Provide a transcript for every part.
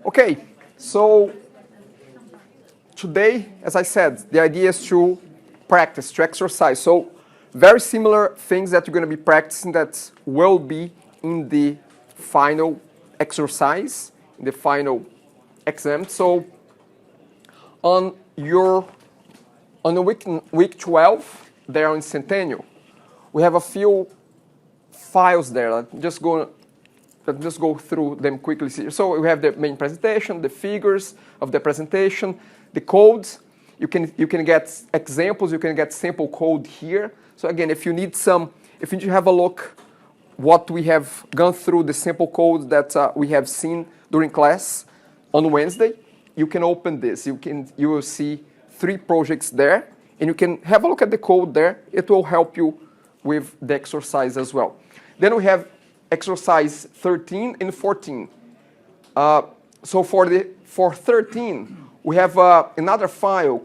Okay, so today, as I said, the idea is to practice, to exercise. So very similar things that you're going to be practicing that will be in the final exercise, in the final exam. So on the week 12, there in Centennial, we have a few files there. Let's just go through them quickly. So we have the main presentation, the figures of the presentation, the codes. You can get examples, you can get sample code here. So again, if you need to have a look what we have gone through, the sample code that we have seen during class on Wednesday, you can open this. You will see 3 projects there, and you can have a look at the code there. It will help you with the exercise as well. Then we have exercise 13 and 14. So for 13, we have another file,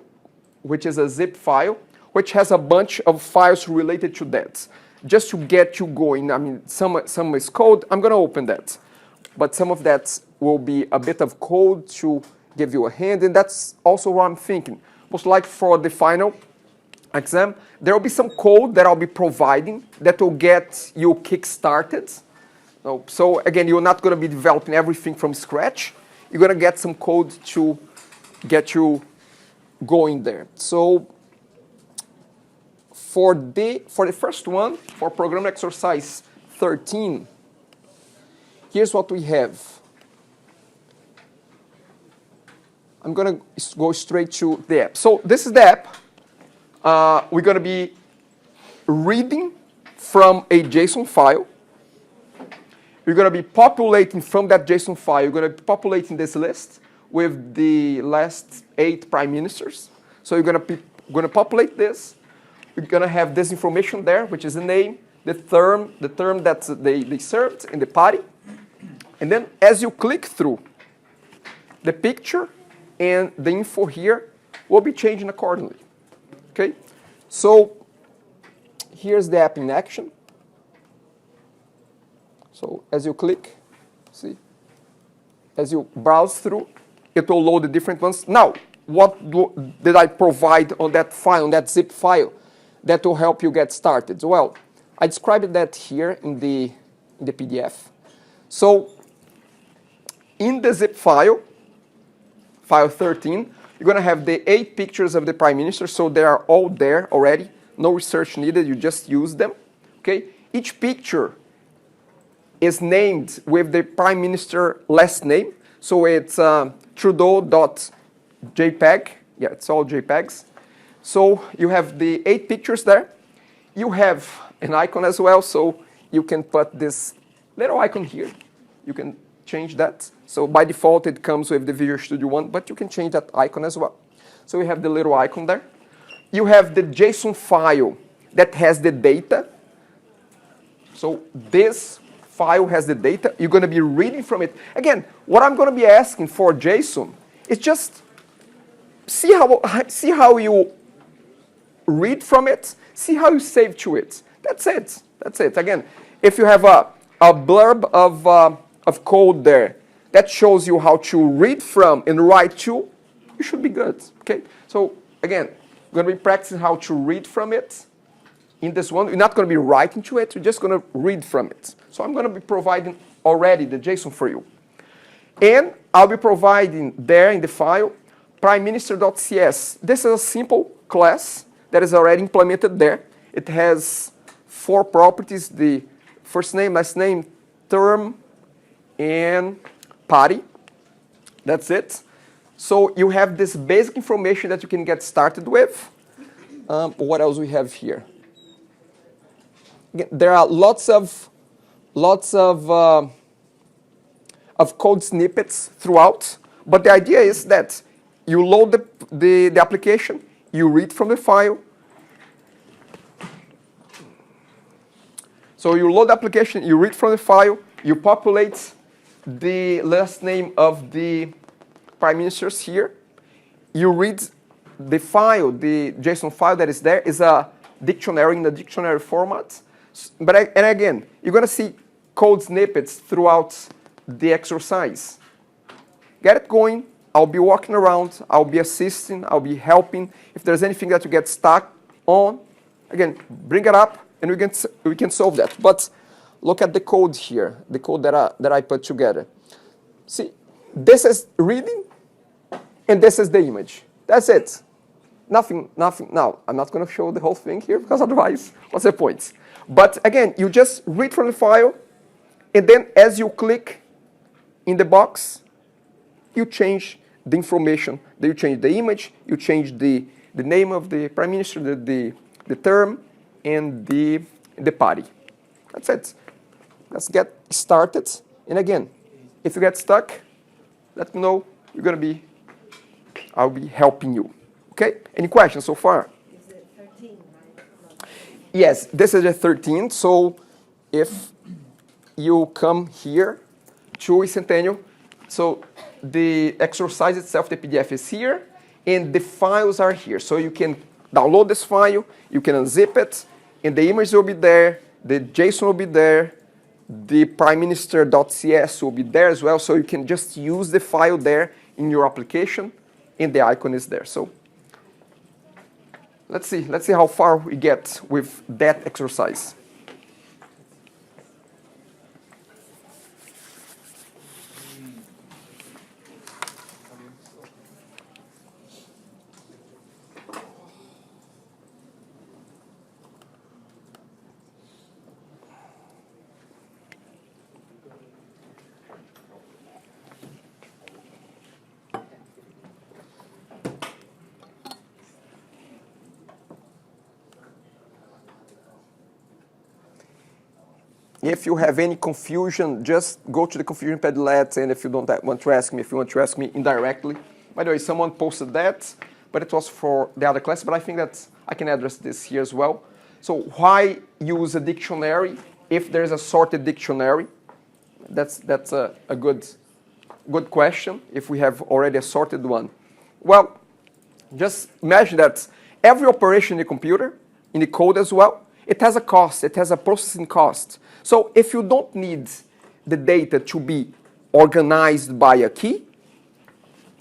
which is a zip file, which has a bunch of files related to that. Just to get you going, I mean, some is code. I'm going to open that. But some of that will be a bit of code to give you a hand, and that's also what I'm thinking. Most likely for the final exam, there will be some code that I'll be providing that will get you kick-started. So again, you're not going to be developing everything from scratch. You're going to get some code to get you going there. So for the first one, for program exercise 13, here's what we have. I'm going to go straight to the app. So this is the app. We're going to be reading from a JSON file. We're going to be populating from that JSON file. You're going to be populating this list with the last 8 prime ministers. So you're going to populate this. You're going to have this information there, which is the name, the term that they served in the party. And then as you click through, the picture and the info here will be changing accordingly. Okay? So here's the app in action. So as you click, see, as you browse through, it will load the different ones. Now, what did I provide on that file, on that zip file, that will help you get started? Well, I described that here in the PDF. So in the zip file, file 13, you're going to have the 8 pictures of the prime minister. So they are all there already. No research needed. You just use them. Okay? Each picture is named with the prime minister last name. So it's Trudeau.jpg. Yeah, it's all JPEGs. So you have the 8 pictures there. You have an icon as well. So you can put this little icon here. You can change that. So by default, it comes with the Visual Studio 1, but you can change that icon as well. So you have the little icon there. You have the JSON file that has the data. So this file has the data. You're going to be reading from it. Again, what I'm going to be asking for JSON is just see how you read from it, see how you save to it. That's it. That's it. Again, if you have a blurb of code there that shows you how to read from and write to, you should be good. Okay. So again, we're going to be practicing how to read from it. In this one, you're not going to be writing to it, you're just going to read from it. So I'm going to be providing already the JSON for you. And I'll be providing there in the file, primeminister.cs. This is a simple class that is already implemented there. It has 4 properties, the first name, last name, term, and party. That's it. So you have this basic information that you can get started with. What else we have here? There are lots of code snippets throughout, but the idea is that you load the application, you read from the file. So you load the application, you read from the file, you populate the last name of the prime ministers here. You read the file, the JSON file that is there is a dictionary in the dictionary format. And again, you're going to see code snippets throughout the exercise. get it going. I'll be walking around, I'll be assisting, I'll be helping. If there's anything that you get stuck on, again, bring it up and we can solve that. But look at the code here, the code that I put together. See, this is reading and this is the image. That's it. Nothing. Now, I'm not going to show the whole thing here because otherwise, what's the point? But again, you just read from the file and then as you click in the box, you change the information. You change the image, you change the name of the prime minister, the term, and the party. That's it. Let's get started. And again, if you get stuck, let me know. I'll be helping you. Okay? Any questions so far? Is it 13, right? Yes, this is a 13. So if you come here to Centennial, so the exercise itself, the PDF is here, and the files are here. So you can download this file, you can unzip it, and the image will be there, the JSON will be there, the prime minister.cs will be there as well, so you can just use the file there in your application, and the icon is there. So let's see how far we get with that exercise. If you have any confusion, just go to the confusion Padlet, and if you don't want to ask me, if you want to ask me indirectly. By the way, someone posted that, but it was for the other class, but I think that I can address this here as well. So why use a dictionary if there's a sorted dictionary? That's a good question, if we have already a sorted one. Well, just imagine that every operation in the computer, in the code as well, it has a cost, it has a processing cost. So if you don't need the data to be organized by a key,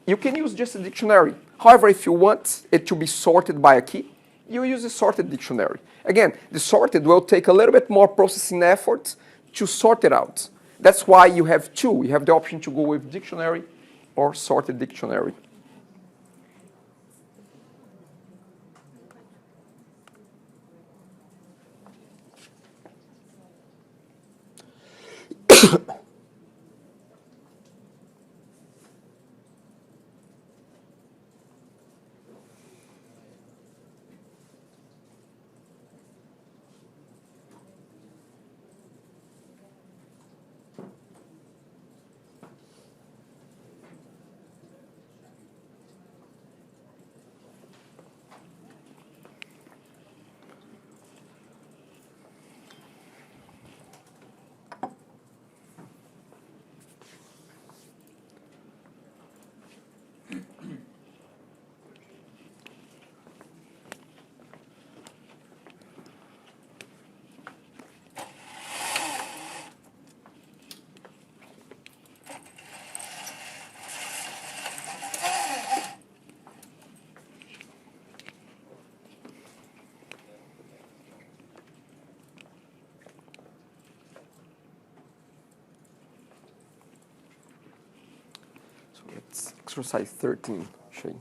you can use just a dictionary. However, if you want it to be sorted by a key, you use a sorted dictionary. Again, the sorted will take a little bit more processing effort to sort it out. That's why you have two. You have the option to go with dictionary or sorted dictionary. It's exercise 13, Shane.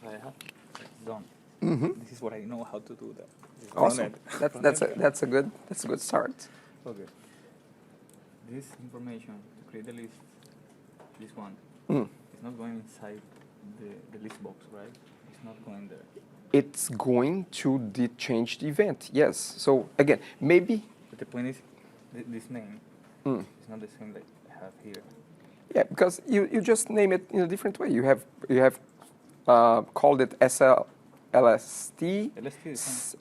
I have done. Mm-hmm. This is what I know how to do that. This is Awesome. from That's a good start. Okay. This information to create the list, this one, Mm. it's not going inside the list box, right? It's not going there. It's going to the changed event. Yes. So again, maybe. But the point is, this name Mm. is not the same that I have here. Yeah, because you just name it in a different way. You have called it LST LST.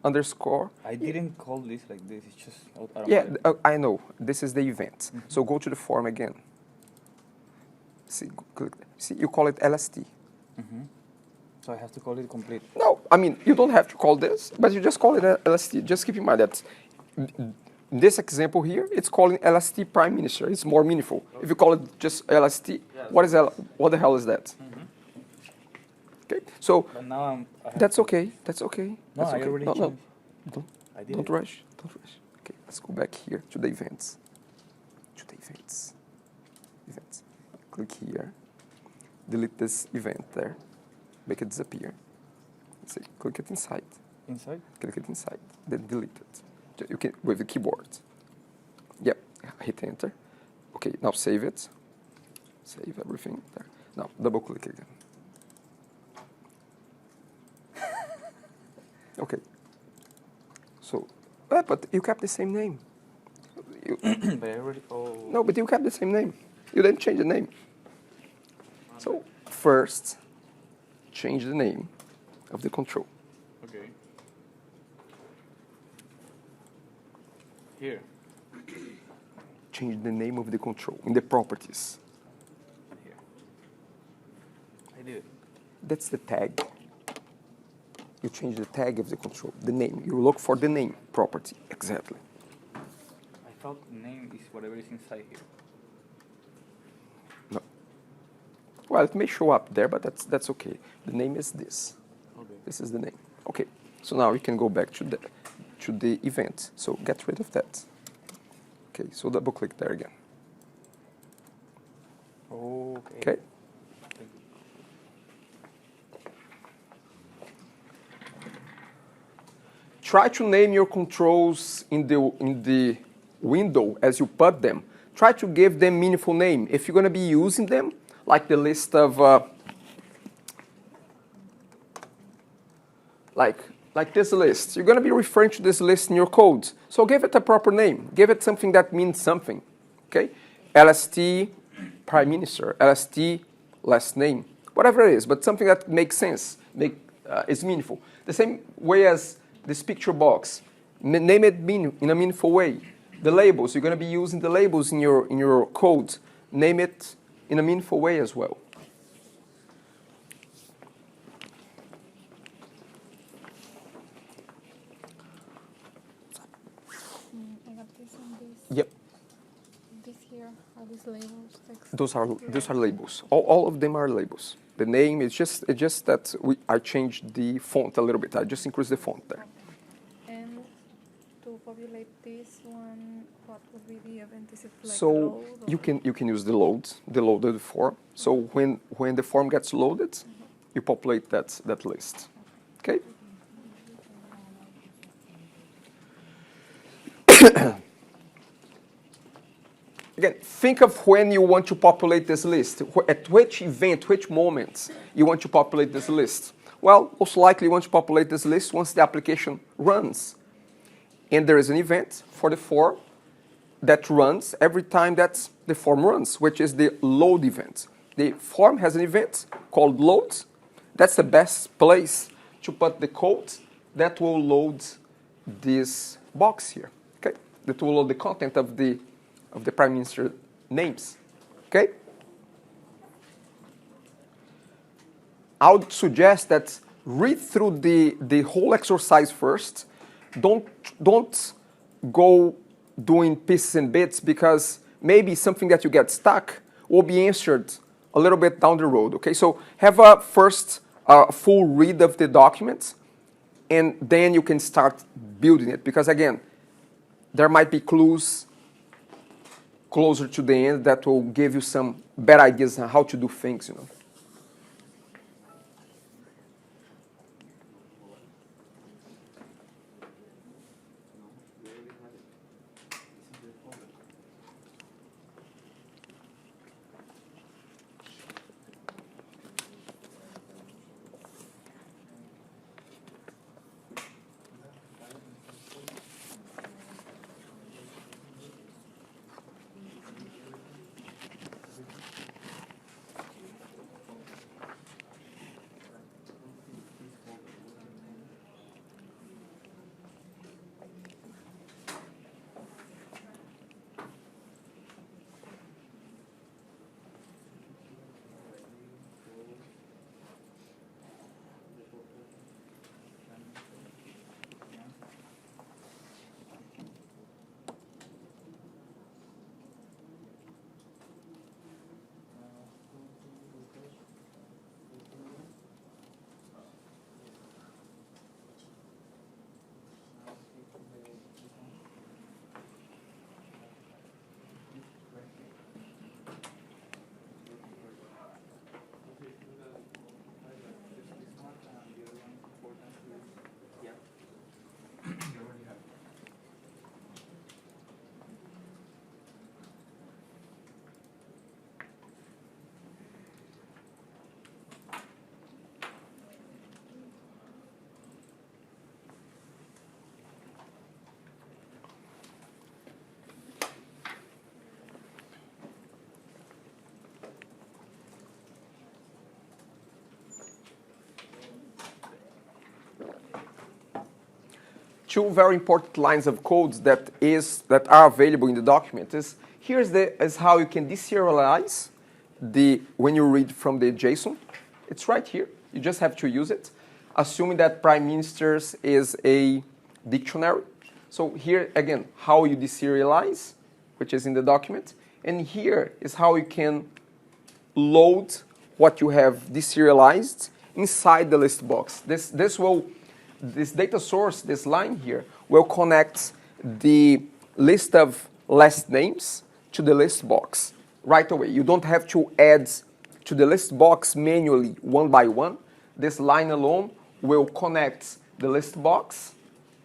underscore. I didn't call this like this. It's just out Yeah, of I know. This is the event. Mm-hmm. So go to the form again. See, click. See, you call it LST. Mm-hmm. So I have to call it complete. No, I mean, you don't have to call this, but you just call it LST. Just keep in mind that in this example here, it's calling LST Prime Minister. It's more meaningful. If you call it just LST, what the hell is that? Mm-hmm. Okay, so But now that's okay. That's okay. No, That's I okay. already No, changed. I did don't it. rush. Don't rush. Okay, let's go back here to the events. To the events. Events. Click here. Delete this event there. Make it disappear. Let's see. Click it inside. Inside? Click it inside. Then delete it. You can with the keyboard. Yep. Hit enter. Okay. Now save it. Save everything there. Now double click again. Okay. So, but you kept the same name. But I already. Oh. No, but you kept the same name. You didn't change the name. So first, change the name of the control. Okay. Here. Change the name of the control in the properties. Here. I did it. That's the tag. You change the tag of the control, the name. You look for the name property, exactly. I thought name is whatever is inside here. No. Well, it may show up there, but that's okay. The name is this. Okay. This is the name. Okay. So now we can go back to the event. So get rid of that. Okay. So double click there again. Okay. Okay. Try to name your controls in the window as you put them. Try to give them meaningful name. If you're going to be using them, like the list of, like this list, you're going to be referring to this list in your code. So give it a proper name. Give it something that means something. Okay? LST Prime Minister, LST last name, whatever it is, but something that makes sense, is meaningful. The same way as this picture box, name it in a meaningful way. The labels, you're going to be using the labels in your code. Name it in a meaningful way as well. I got this and this. Yep, This here are these labels. Text. those are labels. All of them are labels. The name is just that I changed the font a little bit. I just increased the font there. And to populate this one, what would be the event? Is it like So load you or- can use the loaded form. So when the form gets loaded, you populate that list. Okay. Again, think of when you want to populate this list. At which event, which moment you want to populate this list? Well, most likely you want to populate this list once the application runs. And there is an event for the form that runs every time that the form runs, which is the load event. The form has an event called load. That's the best place to put the code that will load this box here. Okay, that will load the content of the Prime Minister names. Okay. I would suggest that read through the whole exercise first. Don't go doing pieces and bits, because maybe something that you get stuck will be answered a little bit down the road. Okay, so have a first full read of the document, and then you can start building it. Because again, there might be clues closer to the end that will give you some better ideas on how to do things. two very important lines of codes that are available in the document is is how you can deserialize when you read from the JSON. It's right here. You just have to use it, assuming that prime ministers is a dictionary. So here again, how you deserialize, which is in the document, and here is how you can load what you have deserialized inside the list box. This data source, this line here, will connect the list of last names to the list box right away. You don't have to add to the list box manually one by one. This line alone will connect the list box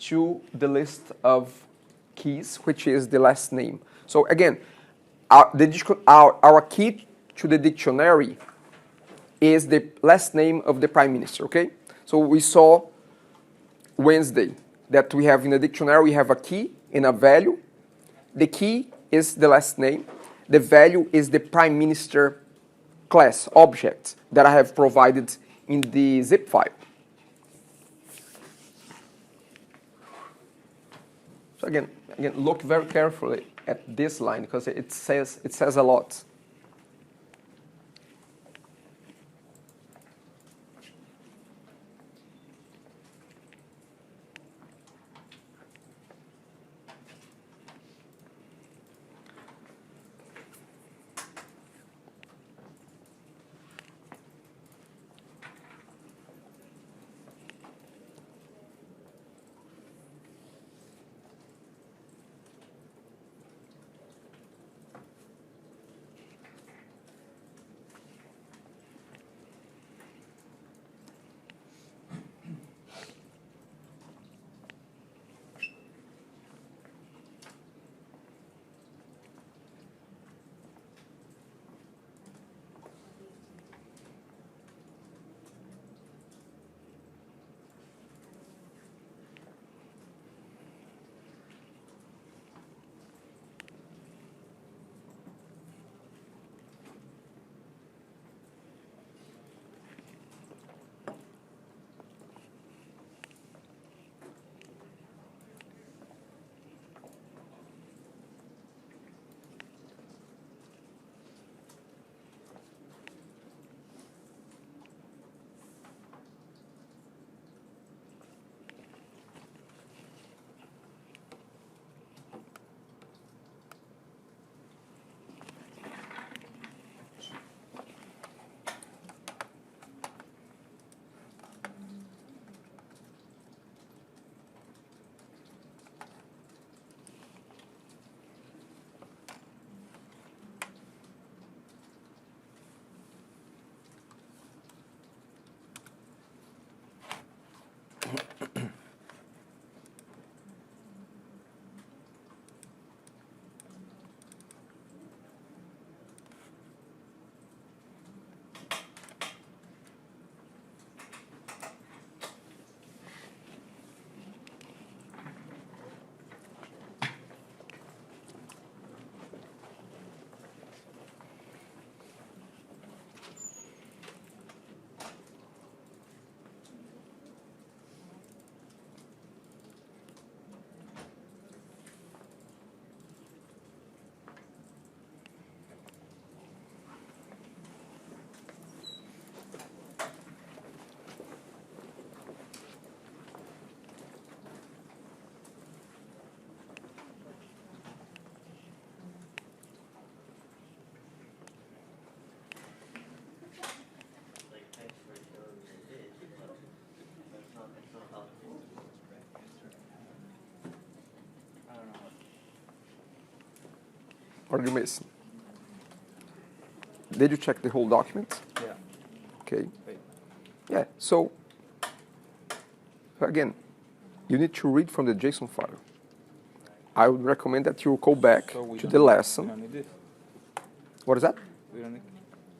to the list of keys, which is the last name. So again, our key to the dictionary is the last name of the prime minister, okay? So we saw Wednesday that we have in the dictionary, we have a key and a value. The key is the last name. The value is the prime minister class object that I have provided in the zip file. So again, look very carefully at this line because it says a lot. What are you missing? Did you check the whole document? Yeah. Okay. Wait. Yeah, so again, you need to read from the JSON file. I would recommend that you go back to the lesson. We don't need this. What is that? We don't need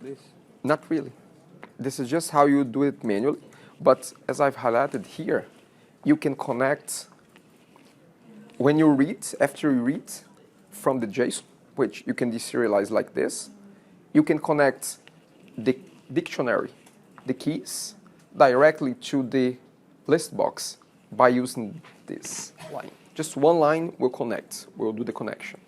this. Not really. This is just how you do it manually. But as I've highlighted here, you can connect, when you read, after you read from the JSON, which you can deserialize like this, you can connect the dictionary, the keys, directly to the list box by using this line. Just one line will connect, will do the connection.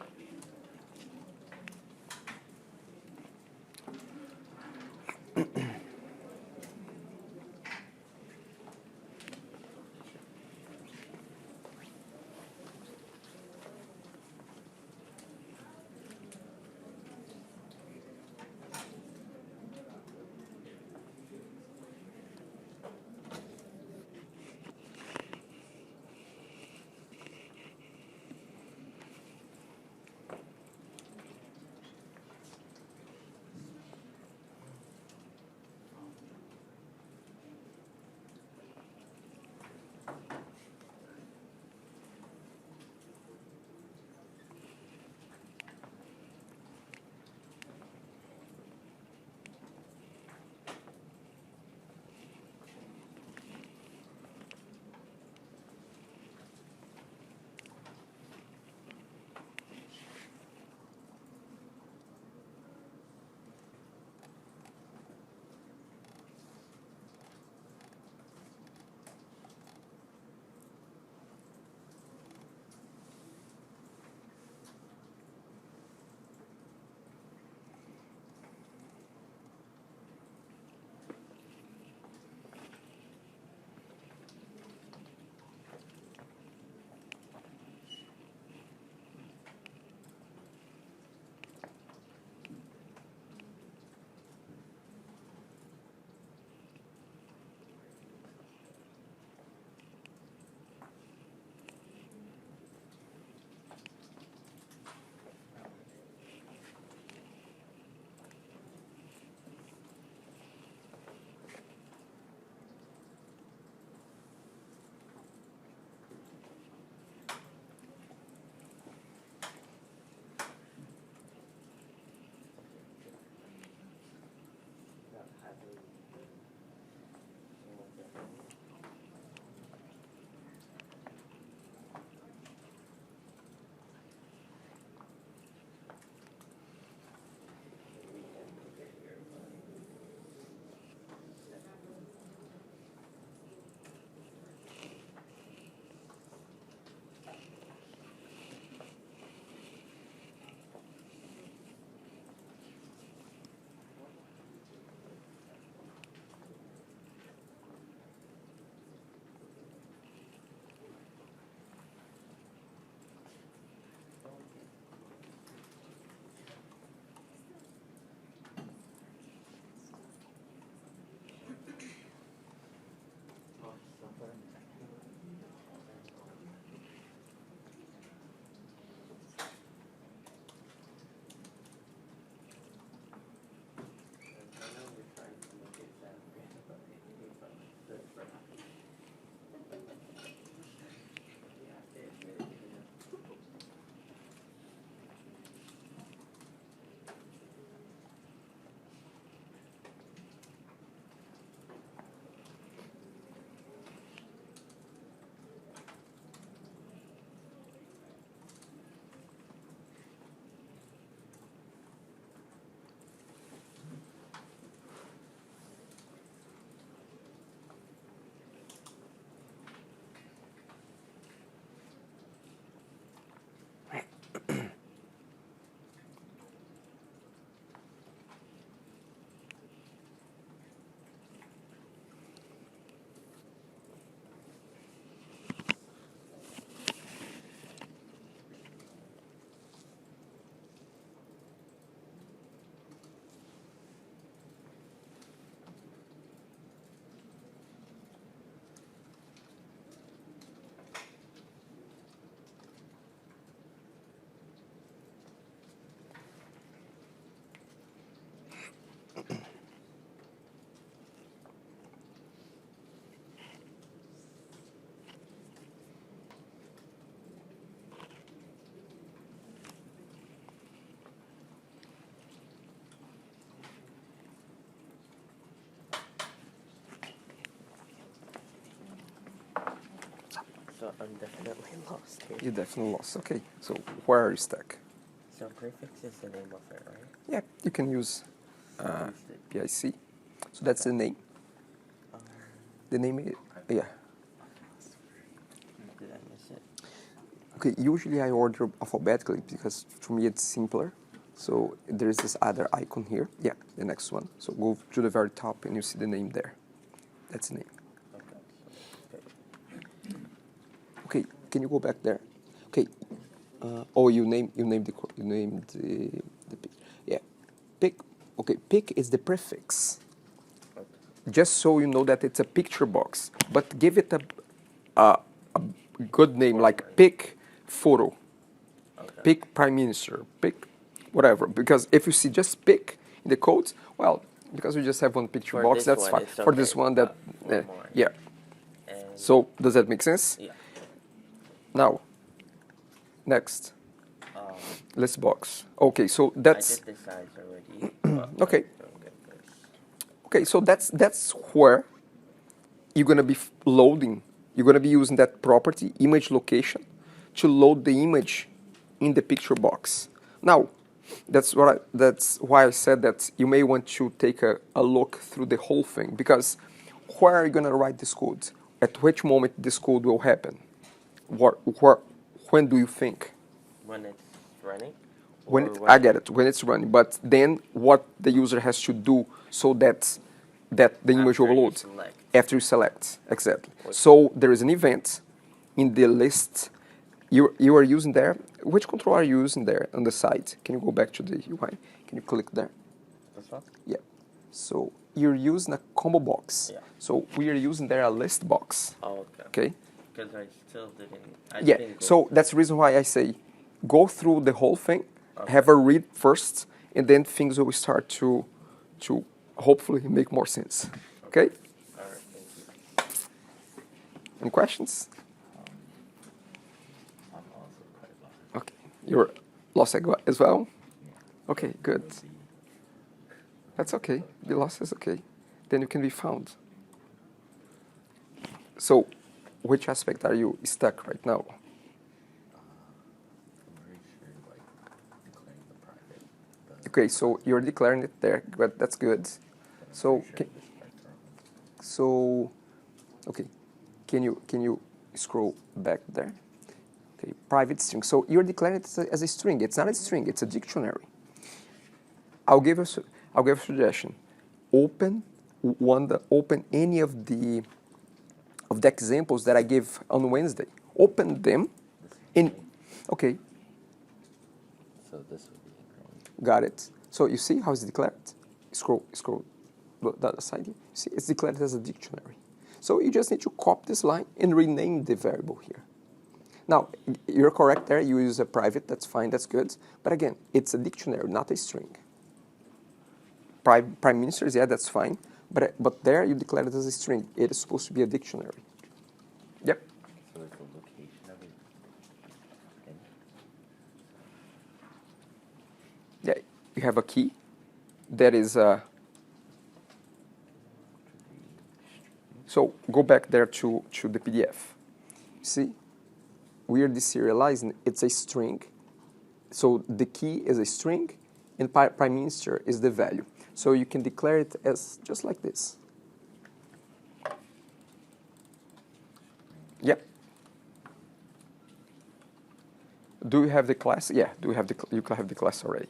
So I'm definitely lost here. You definitely lost. Okay, so where are you stuck? So prefix is the name of it, right? Yeah, you can use Used it. PIC. So that's the name. Um, The name is, yeah. Okay, usually I order alphabetically because for me it's simpler. So there is this other icon here. Yeah, the next one. So go to the very top and you see the name there. That's the name. Okay, can you go back there? Okay. Oh, you named the pic. Yeah, pic. Okay, pic is the prefix. Just so you know that it's a picture box, but give it a good name like pic photo, pic prime minister, pic whatever. Because if you see just pic in the codes, well, because we just have one picture For box, this that's one, fine. it's For this okay, one, that but one more. yeah. And So does that make sense? yeah. Now, next, Um, list box. Okay, so I that's did the size already. but okay. don't get this. Okay, so that's where you're gonna be loading. You're gonna be using that property image location to load the image in the picture box. Now, that's why I said that you may want to take a look through the whole thing, because where are you gonna write this code? At which moment this code will happen? When do you think? When it's running? When Or I get it, when it's running. But then what the user has to do so that the image After you overloads select. after you select, exactly. What- So there is an event in the list you are using there. Which control are you using there on the side? Can you go back to the UI? Can you click there? This one? Yeah. So you're using a combo box. Yeah. So we are using there a list box. Oh, okay. Okay. Because I still didn't. I Yeah, didn't go so through. that's the reason why I say go through the whole thing, Okay. have a read first, and then things will start to hopefully make more sense. Okay? All right, thank you. Any questions? I'm also quite lost. Okay. You're lost as well? Okay, good. That's okay. Be lost is okay. Then you can be found. So, which aspect are you stuck right now? I'm very sure like declaring the private. Okay, so you're declaring it there, but that's good. So, okay, can you scroll back there? Okay, private string. So you're declaring it as a string. It's not a string. It's a dictionary. I'll give a suggestion. Open any of the examples that I gave on Wednesday. Open them, and okay, So this would be it, got it. So you see how it's declared? Scroll the other side here. See, it's declared as a dictionary. So you just need to copy this line and rename the variable here. Now, you're correct there. You use a private. That's fine. That's good. But again, it's a dictionary, not a string. Prime ministers, yeah, that's fine. But there you declare it as a string. It is supposed to be a dictionary. Yep. So is the location of it in? Yeah, you have a key that is so go back there to the PDF. See, we are deserializing. It's a string. So the key is a string, and prime minister is the value. So you can declare it as just like this. Yep. Do you have the class? Yeah, you have the class already.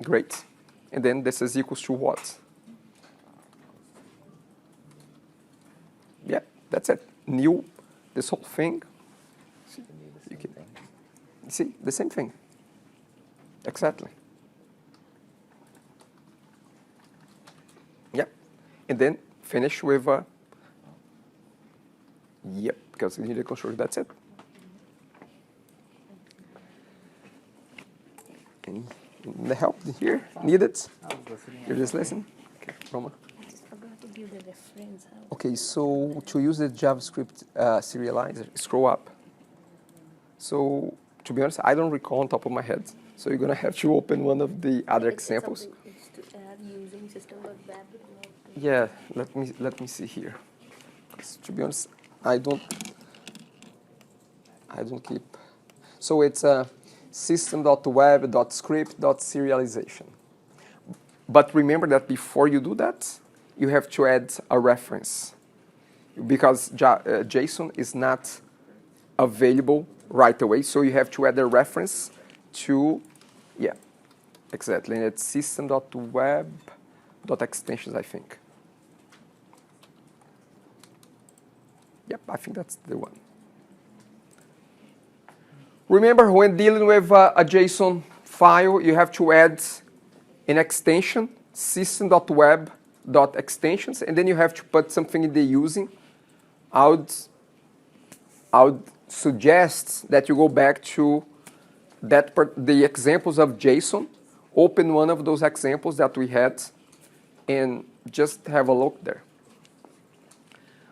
Great. And then this is equals to what? Yeah, that's it. New, this whole thing. See, Can be the you same can thing? see the same thing. Exactly. Yep. And then finish with yep, because you need a constructor. That's it. Any help here needed? You're just listening? Okay, Roma. I just forgot to give the reference. Okay, so to use the JavaScript serializer, scroll up. So to be honest, I don't recall on top of my head. So you're gonna have to open one of the other examples. It's to add using system.bat. Yeah, let me see here. 'Cause to be honest, I don't keep. So it's system.web.script.serialization. But remember that before you do that, you have to add a reference, because JSON is not available right away. So you have to add a reference to, yeah, exactly. And it's system.web.extensions, I think. Yep, I think that's the one. Remember, when dealing with a JSON file, you have to add an extension, system.web.extensions, and then you have to put something in the using. I would suggest that you go back to the examples of JSON, open one of those examples that we had, and just have a look there.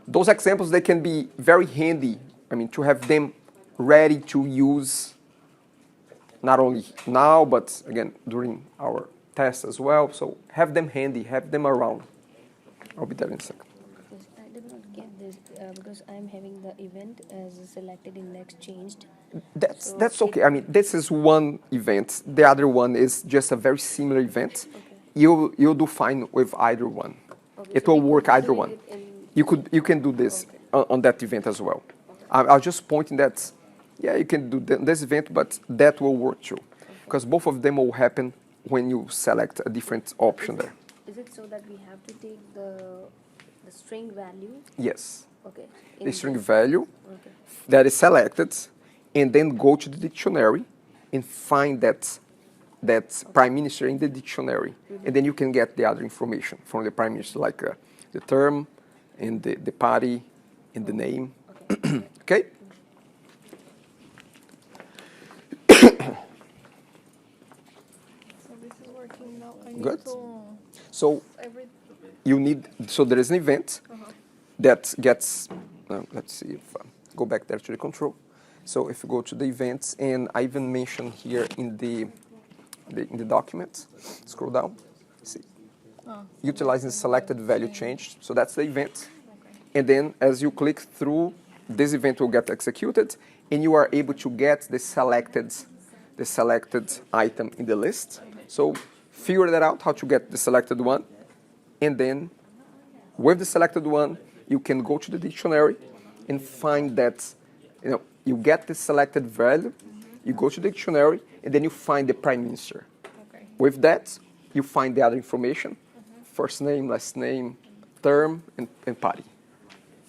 Those examples, they can be very handy, I mean, to have them ready to use, not only now, but again, during our tests as well. So have them handy, have them around. I'll be there in a second. Because I did not get this because I'm having the event as a selected index changed. That's okay. I mean, this is one event. The other one is just a very similar event. Okay. You'll do fine with either one. Okay, It so will we work could either delete one. it in- You can do this Okay. on that event as well. I was just pointing that, yeah, you can do this event, but that will work too. Because both of them will happen when you select a different option there. Is it so that we have to take the string value? Yes, Okay. the string this- value Okay. that is selected, and then go to the dictionary and find that prime minister in the dictionary. And then you can get the other information from the prime minister, like the term, and the party, and the name. Okay. Okay? So this is working now. I need Good. to So every. so there is an event that gets, let's see if, go back there to the control. So if you go to the events, and I even mentioned here in the document, scroll down, see, utilizing selected value changed. So that's the event. And then as you click through, this event will get executed, and you are able to get the selected item in the list. So figure that out, how to get the selected one. And then with the selected one, you can go to the dictionary and find that, you get the selected value, you go to the dictionary, and then you find the prime minister. Okay. With that, you find the other information, first name, last name, term, and party.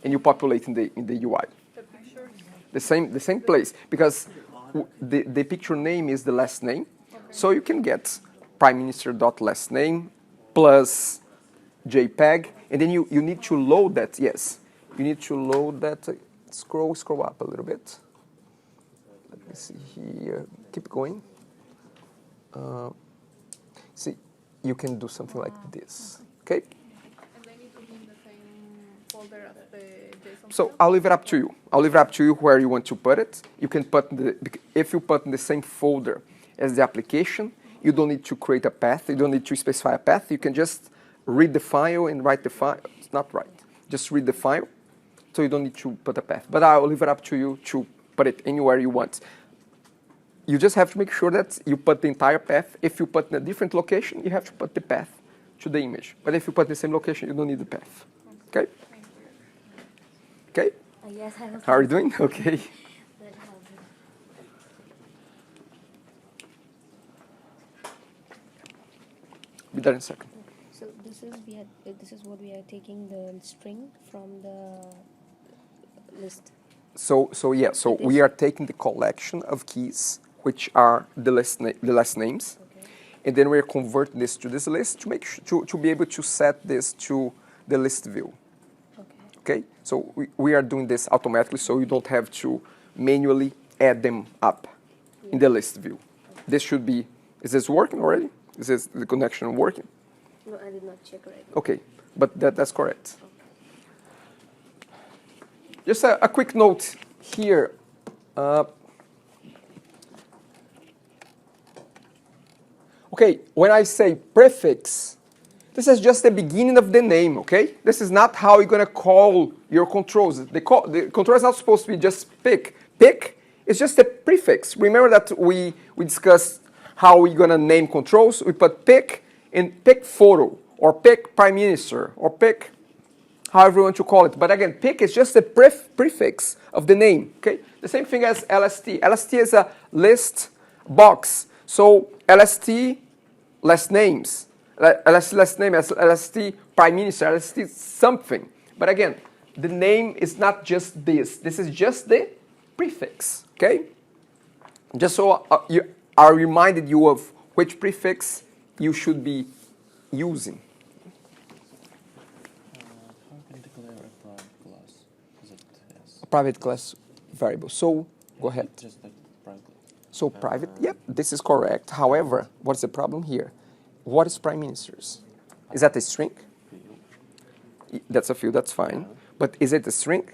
And you populate in the UI. The pictures. The same place, because the picture name is the last name. So you can get prime minister.last name plus JPEG, and then you need to load that, yes. You need to load that, scroll up a little bit. Let me see here, keep going. See, you can do something like this, okay? And they need to be in the same folder as the JSON. So file? I'll leave it up to you. I'll leave it up to you where you want to put it. You can put if you put in the same folder as the application, you don't need to create a path. You don't need to specify a path. You can just read the file and write the file. It's not right. Just read the file, so you don't need to put a path. But I'll leave it up to you to put it anywhere you want. You just have to make sure that you put the entire path. If you put in a different location, you have to put the path to the image. But if you put in the same location, you don't need the path. Okay? Okay? Yes, I have. How are you doing? Okay. That helps. Be there in a second. So this is what we are taking the string from the list. So we are taking the collection of keys, which are the last names, Okay. and then we are converting this to this list to make to be able to set this to the list view. Okay. Okay, so we are doing this automatically, so you don't have to manually add them up in the list view. This should be. Is this working already? Is this the connection working? No, I did not check right. Okay, but that's correct. Just a quick note here. Okay, when I say prefix, this is just the beginning of the name, okay? This is not how you're going to call your controls. The control is not supposed to be just pick. Pick is just a prefix. Remember that we discussed how we're going to name controls? We put pick and pick photo, or pick prime minister, or pick however you want to call it. But again, pick is just the prefix of the name, okay? The same thing as LST. LST is a list box. So LST, last names. LST last name, LST prime minister, LST something. But again, the name is not just this. This is just the prefix, okay? Just so you are reminded you of which prefix you should be using. How can declare a private class? Is it yes? A private class variable. So go ahead. Just like private. So private, yep, this is correct. However, what's the problem here? What is prime ministers? Is that a string? That's a field, that's fine. But is it a string?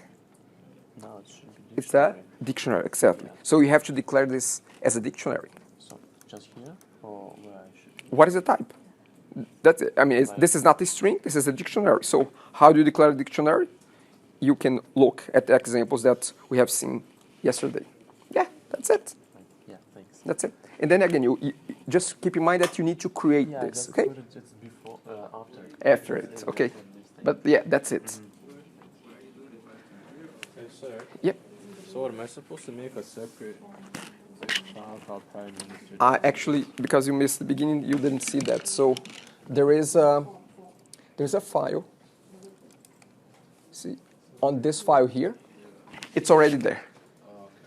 No, it should be It's a dictionary. dictionary, exactly. So you have to declare this as a dictionary. So just here or where I should? What is the type? That's it. I mean, this is not a string, this is a dictionary. So how do you declare a dictionary? You can look at the examples that we have seen yesterday. Yeah, that's it. Yeah, thanks. That's it. And then again, you just keep in mind that you need to create Yeah, this, just okay? put it just before, after it. After it, okay. But yeah, that's it. Hey, sir. Yep. So am I supposed to make a separate file called Prime Minister? Actually, because you missed the beginning, you didn't see that. So there's a file. See, on this file here, it's already there.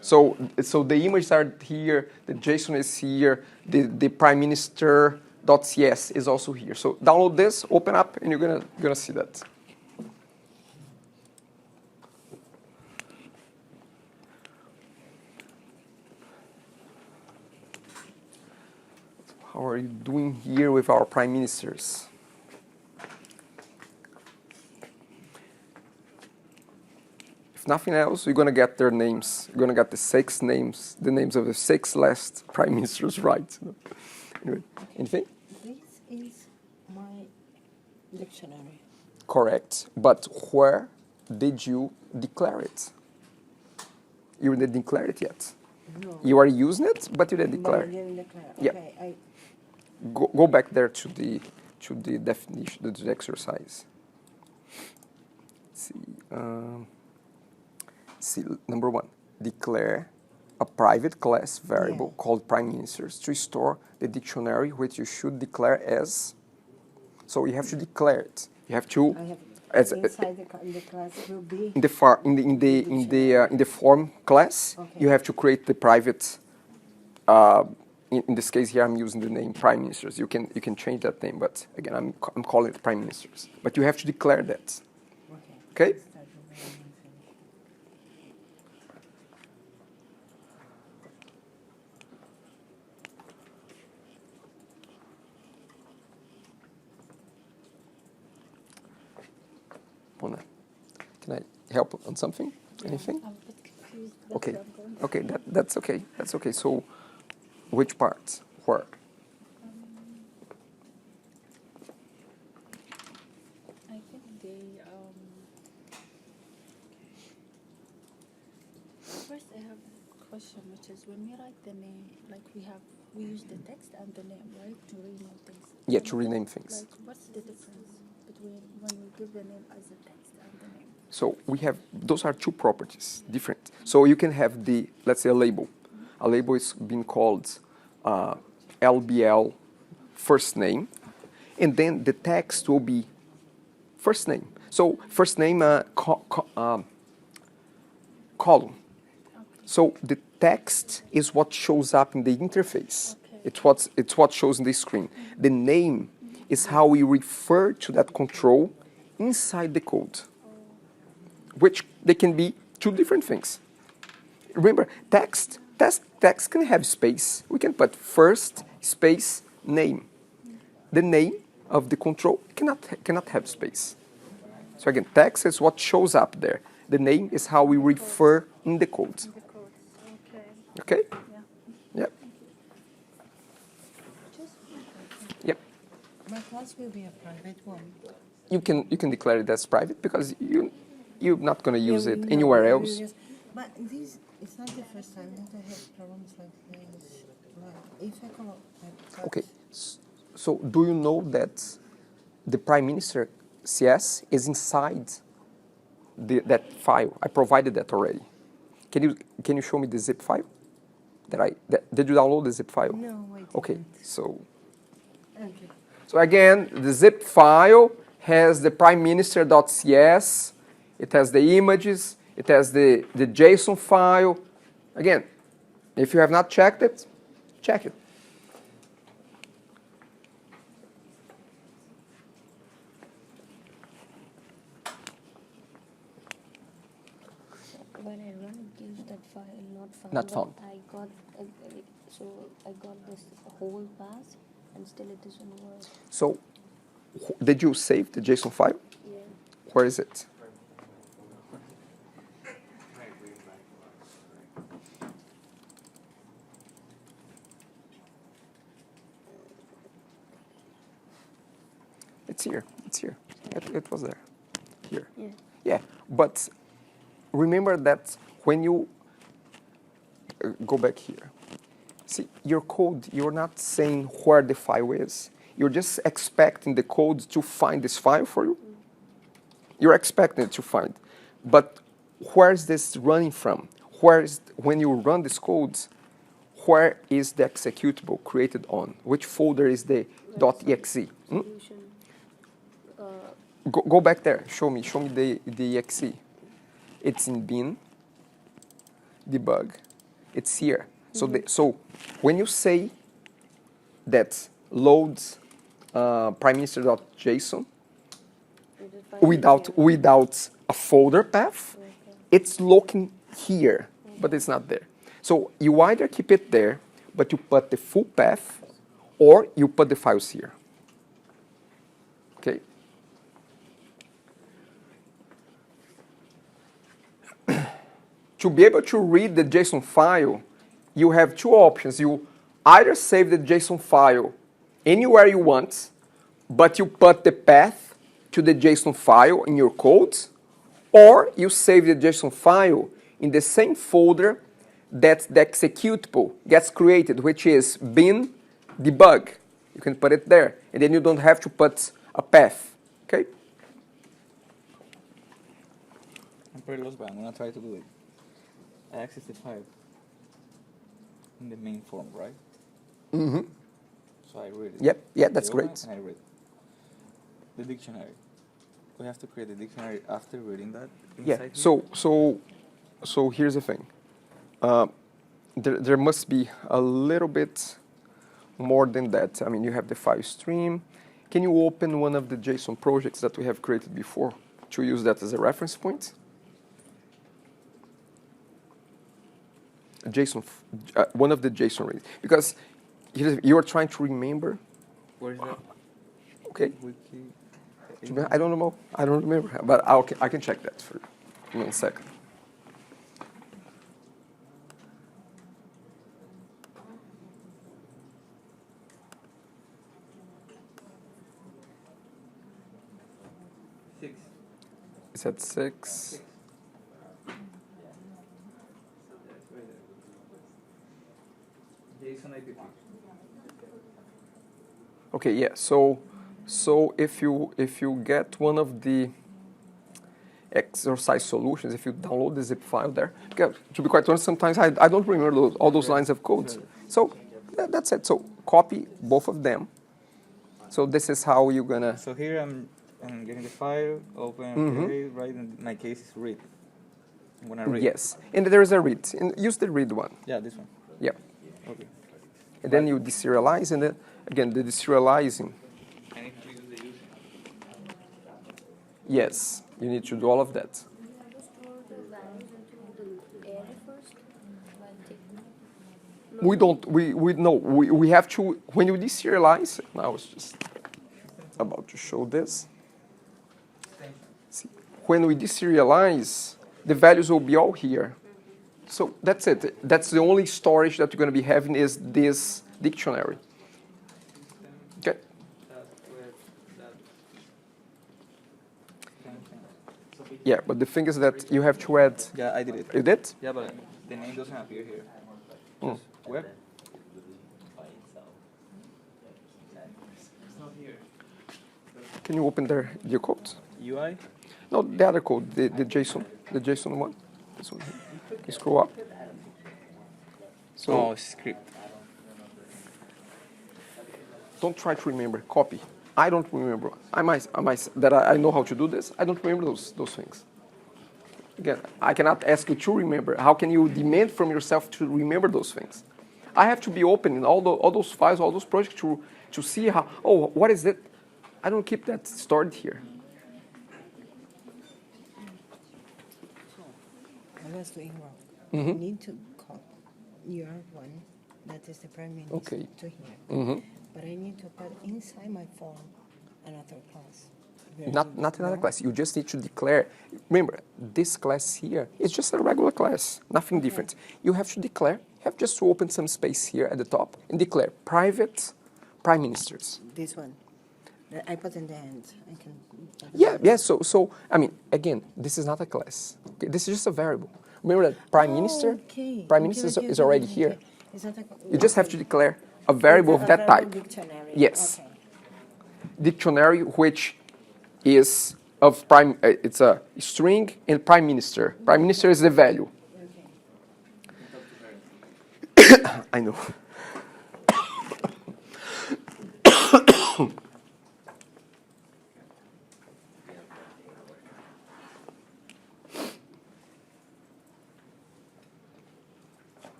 So the images are here, the JSON is here, the Prime Minister.cs is also here. So download this, open up, and you're gonna see that. How are you doing here with our prime ministers? If nothing else, you're gonna get their names. You're gonna get the 6 names, the names of the 6 last prime ministers right. Anyway, anything? This is my dictionary. Correct. But where did you declare it? You didn't declare it yet. No. You are using it, but you didn't But I declare. didn't declare. Yeah. Okay, Go back there to the definition, to the exercise. Let's see, number 1, declare a private class variable called prime ministers to store the dictionary which you should declare as. So you have to declare it. You have to I have as inside the class will be in the form class. Okay. You have to create the private. In this case here, I'm using the name prime ministers. You can change that name, but again, I'm calling it prime ministers. But you have to declare that. Okay? Start with anything. Mona, can I help on something? Anything? I'm a bit confused. Okay. That's where I'm going. Okay, that's okay. That's okay. So, which parts? Where? I think first I have a question, which is when we write the name, like we use the text and the name, right, to rename things. Yeah, to rename things. Like, what's the difference between when we give the name as a text and the name? So we have, those are 2 properties, different. So you can have let's say a label. A label is being called LBL first name, and then the text will be first name. So first name column. So the text is what shows up in the interface. Okay. It's what shows in the screen. The name is how we refer to that control inside the code, which they can be 2 different things. Remember, text can have space. We can put first space name. The name of the control cannot have space. So again, text is what shows up there. The name is how we refer in the code. The codes. Okay. Okay? Yeah. Yep. Just Yep. my class will be a private one. You can declare it as private because you're not going to use Yeah, it we anywhere know, else. yes. But this it's not the first time that I have problems like this. Like if I come up like Okay. So do you know that the Prime Minister CS is inside that file. I provided that already. Can you show me the zip file? Did you download the zip file? No, I didn't. Okay, so Okay. so again, the zip file has the prime minister.cs, it has the images, it has the JSON file. Again, if you have not checked it, check it. When I run it gives that file not found. Not but found. I got so I got this whole path and still it doesn't work. So did you save the JSON file? Yeah. Where is it? It's here. It's here. It was there. Here. Yeah. Yeah, but remember that when you go back here, see, your code, you're not saying where the file is. You're just expecting the code to find this file for you. You're expecting it to find. But where is this running from? When you run this code, where is the executable created on? Which folder is the .exe? Hmm? Solution. Go back there. Show me the exe. It's in bin, debug. It's here. So when you say that loads prime minister.json without a folder path, it's looking here, but it's not there. So you either keep it there, but you put the full path, or you put the files here. Okay. To be able to read the JSON file, you have two options. You either save the JSON file anywhere you want, but you put the path to the JSON file in your code, or you save the JSON file in the same folder that the executable gets created, which is bin debug. You can put it there, and then you don't have to put a path. Okay? I'm pretty lost, but I'm gonna try to do it. I access the file in the main form, right? Mm-hmm. So I read it. Yep. Yeah, that's I open great. And I read the dictionary. We have to create the dictionary after reading that. Yeah. inside here? So here's the thing. There must be a little bit more than that. I mean, you have the file stream. Can you open one of the JSON projects that we have created before to use that as a reference point? JSON, one of the JSON reads, because you are trying to remember. Where is that? Okay. Wiki. I don't know. I don't remember, but I can check that for you in 1 second. It's at 6. JSON IPP. Okay, yeah. So if you get one of the exercise solutions, if you download the zip file there, because to be quite honest, sometimes I don't remember all those lines of code. So that's it. So copy both of them. So this is how you're gonna. So here I'm getting the file, open, Mhm. okay, right? In my case is read. I'm gonna read. Yes, and there is a read. And use the read one. Yeah, this one. Yeah. Okay. And then you deserialize, and then again the deserializing. I need to use the user. Yes, you need to do all of that. Just throw the values into the array first. We don't. We have to when you deserialize. I was just about to show this. See, when we deserialize, the values will be all here. So that's it. That's the only storage that you're going to be having is this dictionary. Okay. Yeah, but the thing is that you have to add. Yeah, I did it. You did? Yeah, but the name doesn't appear here. Hmm. Just web. It's not here. Can you open your code? UI? No, the other code, the JSON one. This one here. You scroll up. So Oh, script. don't try to remember. Copy. I don't remember. I know how to do this. I don't remember those things. Again, I cannot ask you to remember. How can you demand from yourself to remember those things? I have to be open in all those files, all those projects to see how. Oh, what is it? I don't keep that stored here. I was doing wrong. Mhm. I need to copy your one, that is the prime minister, Okay. to here. Mhm. But I need to put inside my form another class. Not another No? class. You just need to declare. Remember, this class here is just a regular class, nothing different. You have to declare. You have just to open some space here at the top and declare private prime ministers. This one. I put in the end. I can. Yeah. So I mean, again, this is not a class. Okay? This is just a variable. Remember that prime minister. Okay. Prime minister is already Okay. here. It's not a, You just have to declare a variable of that type. Dictionary. Yes. Okay. Dictionary, which is of prime. It's a string and prime minister. Prime minister is the value. I know.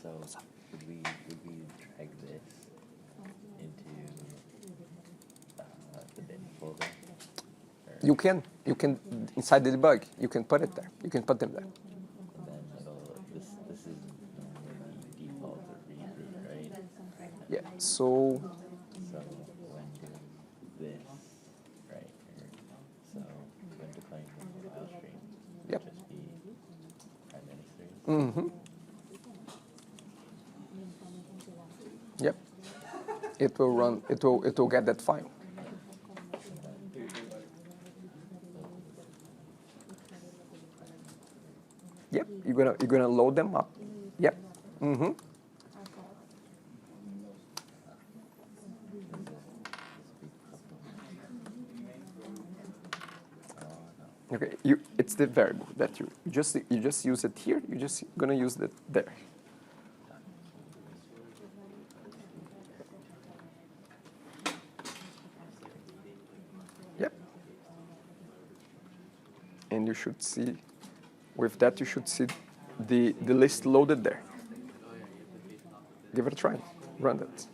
So would we drag this into the bin folder? Or, You can inside the debug. You can put it there. You can put them there. and then this is normally the default of read, right? Yeah. So So when doing this, right here, so when declaring the file stream, Yep. just be prime minister. mm-hmm. Yep. It will run. It will get that file. Yep. You're gonna load them up. Yep. Mm-hmm. Okay. It's the variable that you just use it here. You're just gonna use it there. Yep. And you should see, with that, you should see the list loaded there. Give it a try. Run that.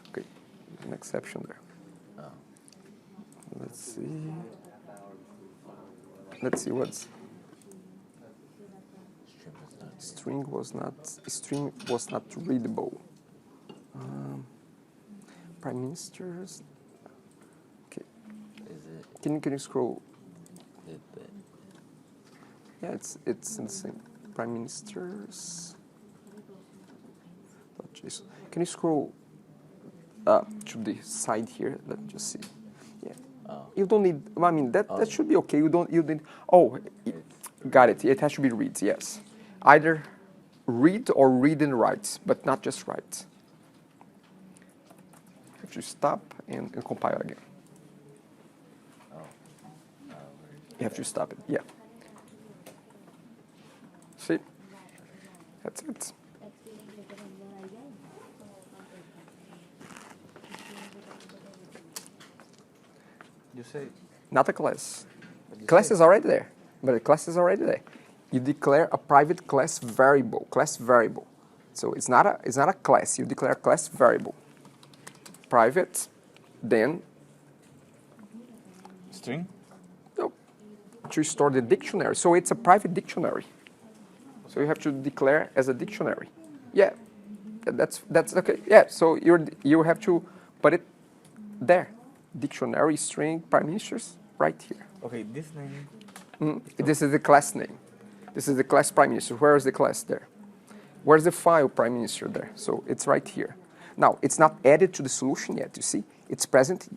Okay, an exception there. Let's see. Let's see what's string was not readable. Prime ministers. Okay. Is it Can you scroll? the Yeah, it's in the same. Prime ministers. Oh, jeez. Can you scroll to the side here? Let me just see. Yeah. oh You don't need. I mean, that should be okay. You need. Oh, got it. It has to be read. Yes, either read or read and write, but not just write. Have to stop and compile again. You have to stop it. Yeah. See, that's it. You say Not a class. Class is already there, but the class is already there. You declare a private class variable. So it's not a class. You declare a class variable. Private, then string? no, to store the dictionary. So it's a private dictionary. So you have to declare as a dictionary. Yeah, That's okay. Yeah. So you have to put it there. Dictionary string prime ministers right here. Okay, this name. This is the class name. This is the class prime minister. Where is the class there? Where's the file prime minister there? So it's right here. Now it's not added to the solution yet. You see, it's present.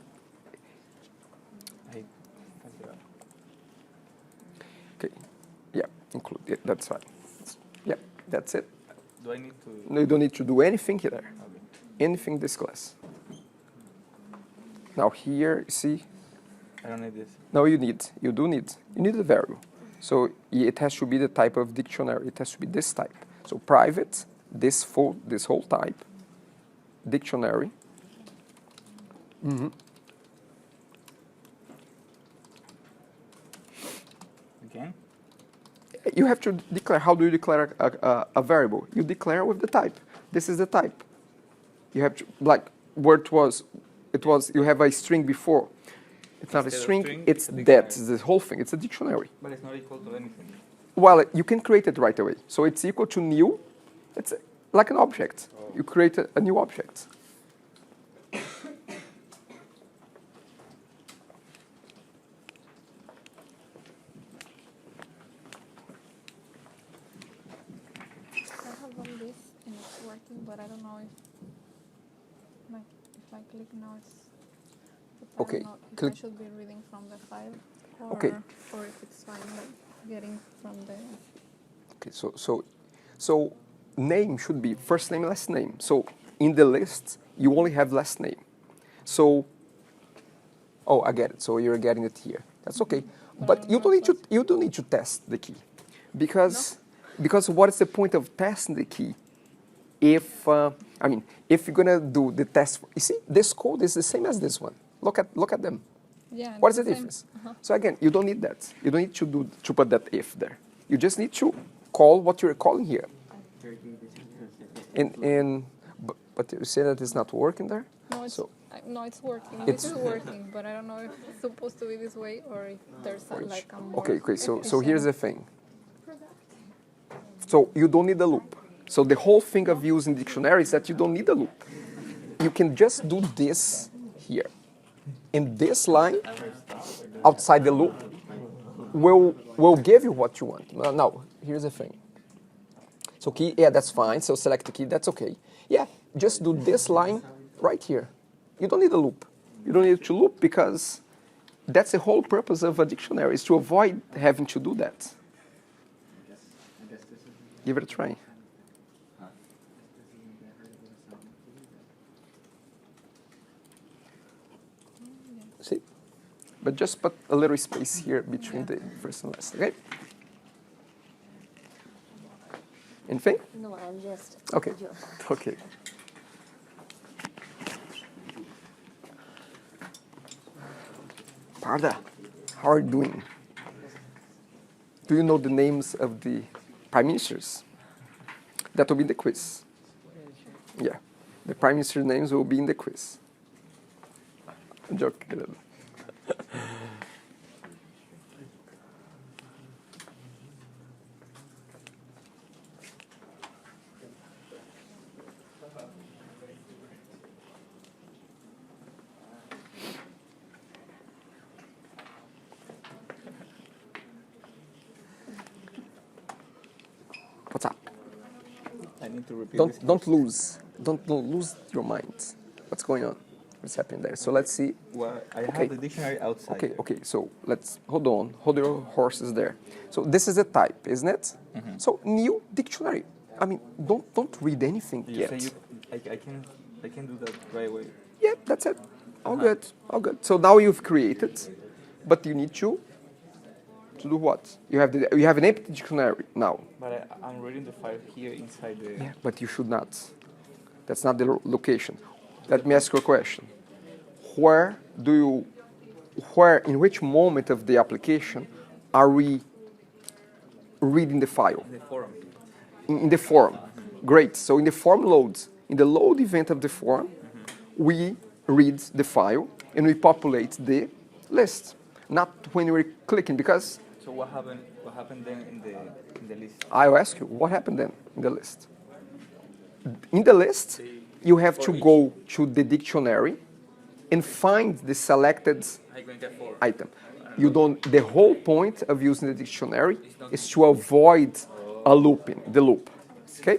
Okay. Yeah. Include it. That's fine. Yeah. That's it. Do I need to? No, you don't need to do anything here. Okay. Anything in this class. Now here, you see. I don't need this. No, you need. You do need. You need a variable. So it has to be the type of dictionary. It has to be this type. So private, this whole type, dictionary. Again? You have to declare. How do you declare a variable? You declare with the type. This is the type. You have to, like where it was. You have a string before. It's not a Instead of string. string, It's a that. dictionary. It's the whole thing. It's a dictionary. But it's not equal to anything. Well, you can create it right away. So it's equal to new. It's like an object. You create a new object. I have done this and it's working, but I don't know if I click now it's. I Okay, don't know if click- I should be reading from the file or, Okay. or if it's fine like getting from the. Okay, so name should be first name, last name. So in the list, you only have last name. So, oh, I get it. So you're getting it here. That's okay. But you don't need to test the key, because what is the point of testing the key? If if you're gonna do the test, you see, this code is the same as this one. Look at them. Yeah. What is the it's same. difference? So again, you don't need that. You don't need to put that if there. You just need to call what you're calling here. But you say that it's not working there. No, it's So no, it's working. It's- This is working, but I don't know if it's supposed to be this way or if there's like a more. okay. So here's the thing. So you don't need a loop. So the whole thing of using dictionary is that you don't need a loop. You can just do this here, and this line outside the loop will give you what you want. Now here's the thing. So key, yeah, that's fine. So select the key, that's okay. Yeah, just do this line right here. You don't need a loop. You don't need to loop because that's the whole purpose of a dictionary, is to avoid having to do that. Give it a try. See? But just put a little space here between the first and last, okay? Anything? No, I'm just. Okay. Okay. Parda, how are you doing? Do you know the names of the prime ministers? That will be in the quiz. Yeah. The prime minister names will be in the quiz. I'm joking. What's up? I need to repeat this. Don't lose your mind. What's going on? What's happening there? So let's see. Well, I Okay. have the dictionary outside. Okay, okay. So let's hold on. Hold your horses there. So this is a type, isn't it? So new dictionary. I mean, don't read anything You yet. say I can do that right away. Yeah, that's it. All good. All good. So now you've created, but you need to do what? You have an empty dictionary now. But I'm reading the file here inside the. Yeah, but you should not. That's not the location. Let me ask you a question. In which moment of the application are we reading the file? The forum. In the form. Great. So in the form loads, in the load event of the form, we read the file and we populate the list. Not when we're clicking, because So what happened? What happened then in the list? I'll ask you, what happened then in the list? in the list, you have to go to the dictionary and find the selected I'm going to 4. item. You don't. The whole point of using the dictionary is to avoid a looping, the loop. Okay.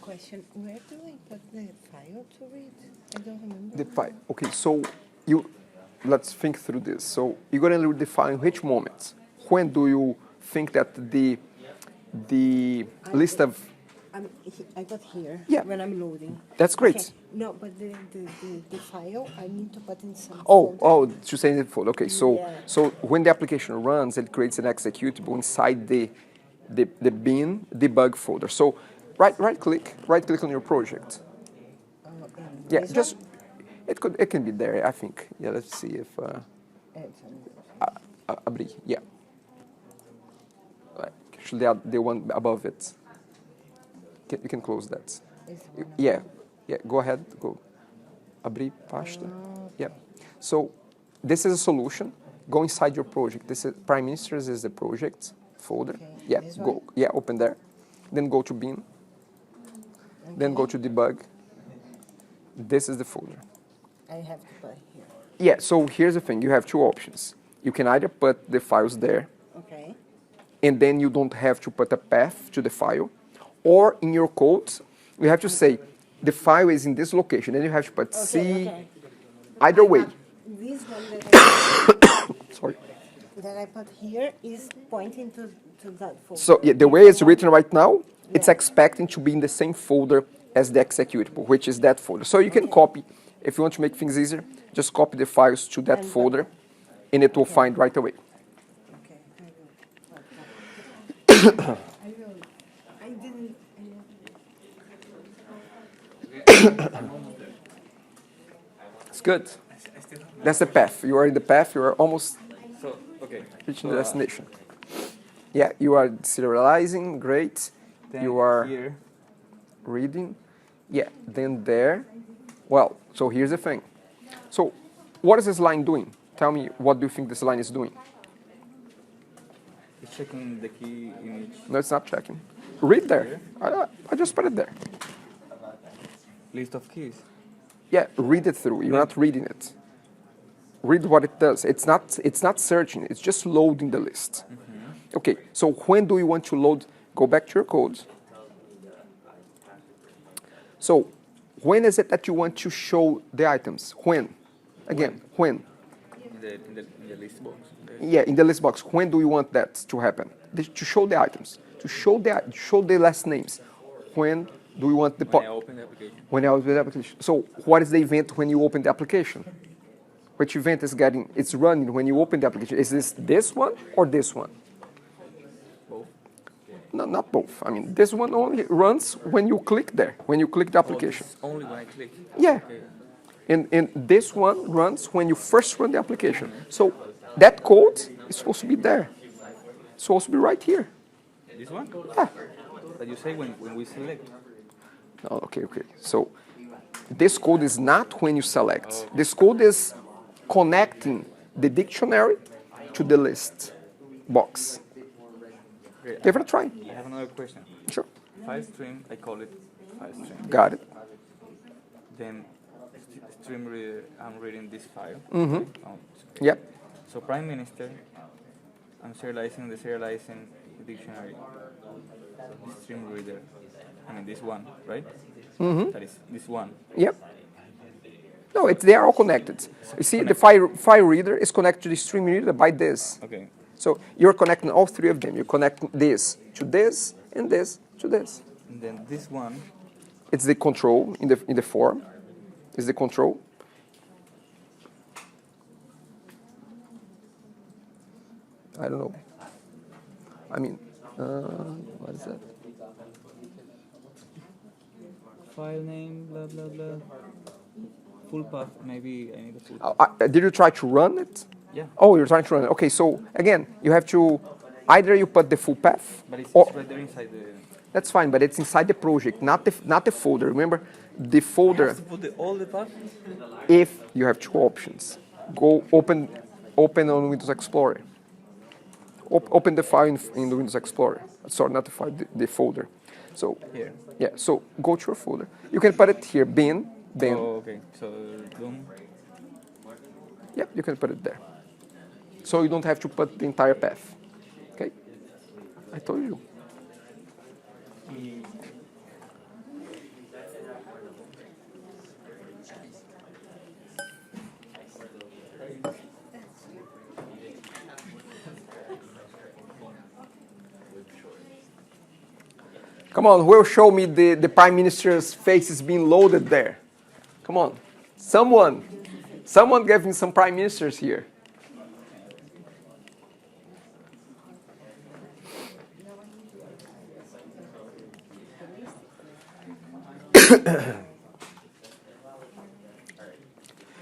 Question, where do I put the file to read? I don't remember. The file. Okay, so let's think through this. So you're gonna read the file in which moment? When do you think that the list of I got here Yeah. when I'm loading. that's great. Okay. No, but the file I need to put in some Oh, folder. to say the folder. Okay, so Yeah. so when the application runs, it creates an executable inside the bin debug folder. So right click on your project. And Yeah, this just one? it can be there. I think. Yeah, let's see if It's on- abrir. Yeah. Actually, the one above it. You can close that. it's one of Yeah, them. yeah. Go ahead. Go. Abrir pasta. Yeah. So this is a solution. Go inside your project. This is Prime Minister's is the project folder. Okay, Yeah. this Go. one? Yeah. Open there. Then go to bin. Then go to debug. This is the folder. I have to put here. Yeah. So here's the thing. You have two options. You can either put the files there, Okay. and then you don't have to put a path to the file, or in your code, you have to say the file is in this location, and you have to put C. Okay. Either way. This one that Sorry. that I put here is pointing to that folder. So yeah, the way it's written right now, it's expecting to be in the same folder as the executable, which is that folder. So you can copy, if you want to make things easier, just copy the files to that And folder, and it will find right away. Okay, I will. I didn't. It's good. That's the path. You are in the path. You are almost So, okay. reaching the destination. Yeah, you are serializing. Great. Then You are here. reading. Yeah, then there. Well, so here's the thing. So what is this line doing? Tell me, what do you think this line is doing? It's checking the key image. No, it's not checking. Read there. I just put it there. List of keys. Yeah, read it through. You're not reading it. Read what it does. It's not searching. It's just loading the list. Okay, so when do you want to load? Go back to your code. So when is it that you want to show the items? When? Again, when? In the list box. Yeah, in the list box. When do you want that to happen? To show the items. To show the last names. When do you want the When I open the application. when I open the application? So what is the event when you open the application? Which event is it's running when you open the application? Is this one or this one? Both. No, not both. I mean, this one only runs when you click there, when you click the application. Oh, only when I click. Yeah. Okay. And this one runs when you first run the application. So that code is supposed to be there. It's supposed to be right here. This one? Yeah. That you say when we select. Oh, okay. So this code is not when you select. This code is connecting the dictionary to the list box. Okay, Give it a try. I have another question. Sure. File stream, I call it file stream. Got it. Then stream reader, I'm reading this file. Mm-hmm. Oh, Yep. so Prime Minister, I'm serializing the serializing dictionary. The stream reader, I mean this one, right? Mm-hmm. That is this one. Yep. No, they are all connected. You see, the file reader is connected to the stream reader by this. Okay. So you're connecting all three of them. You connect this to this and this to this. And then this one, It's the control in the form. Is the control. I don't know. I mean, what is that? file name, blah blah blah. Full path, maybe I need a full path. Did you try to run it? Yeah. Oh, you're trying to run it. Okay, so again, you have to either you put the full path, But it's or right there inside the. that's fine, but it's inside the project, not the folder. Remember, the folder. To put all the path. If you have two options, go open on Windows Explorer. Open the file in the Windows Explorer. Sorry, not the file, the folder. So Here. yeah, so go to your folder. You can put it here, bin. Oh, okay. So boom. Yeah, you can put it there. So you don't have to put the entire path. Okay? I told you. Come on, who will show me the Prime Minister's face is being loaded there? Come on. Someone gave me some Prime Ministers here.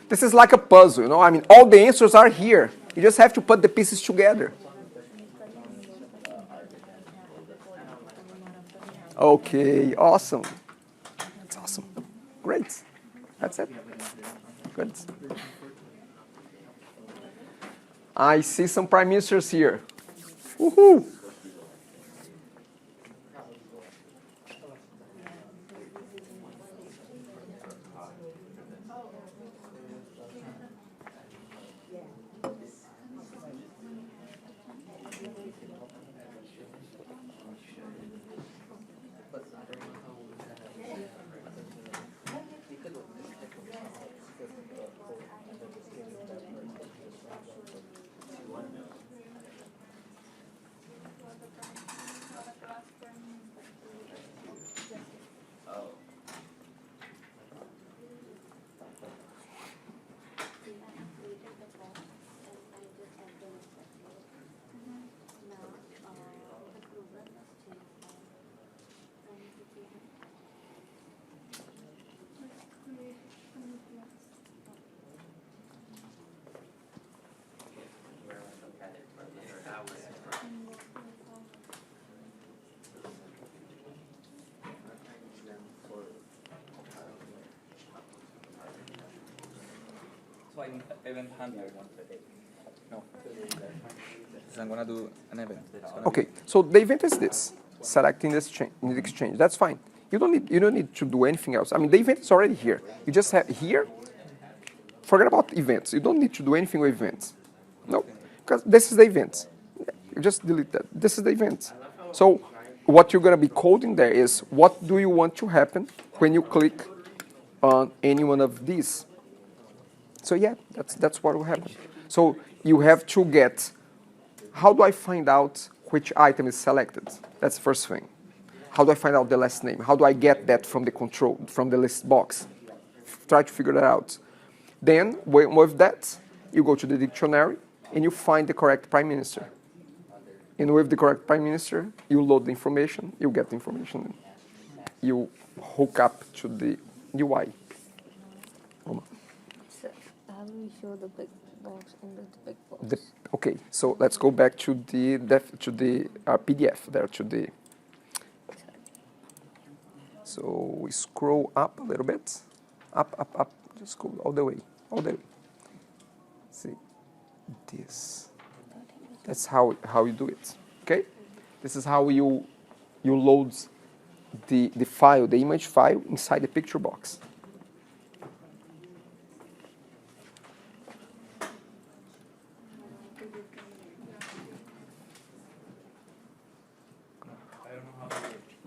This is like a puzzle, you know? I mean, all the answers are here. You just have to put the pieces together. Okay, awesome. That's awesome. Great. That's it. Good. I see some prime ministers here. Woohoo! So event handler. No. So I'm gonna do an event. Okay, so the event is this: selecting this exchange. That's fine. You don't need to do anything else. I mean, the event is already here. You just have here. Forget about events. You don't need to do anything with events. No, because this is the event. You just delete that. This is the event. So what you're gonna be coding there is what do you want to happen when you click on any one of these. So yeah, that's what will happen. So you have to get. How do I find out which item is selected? That's the first thing. How do I find out the last name? How do I get that from the control, from the list box? Try to figure that out. Then, with that, you go to the dictionary and you find the correct prime minister. And with the correct prime minister, you load the information, you get the information, you hook up to the UI. So how do we show the big box under the big box? Okay, so let's go back to the PDF there, to the. So we scroll up a little bit, up, just go all the way. See, this. That's how you do it. Okay, this is how you load the file, the image file, inside the picture box.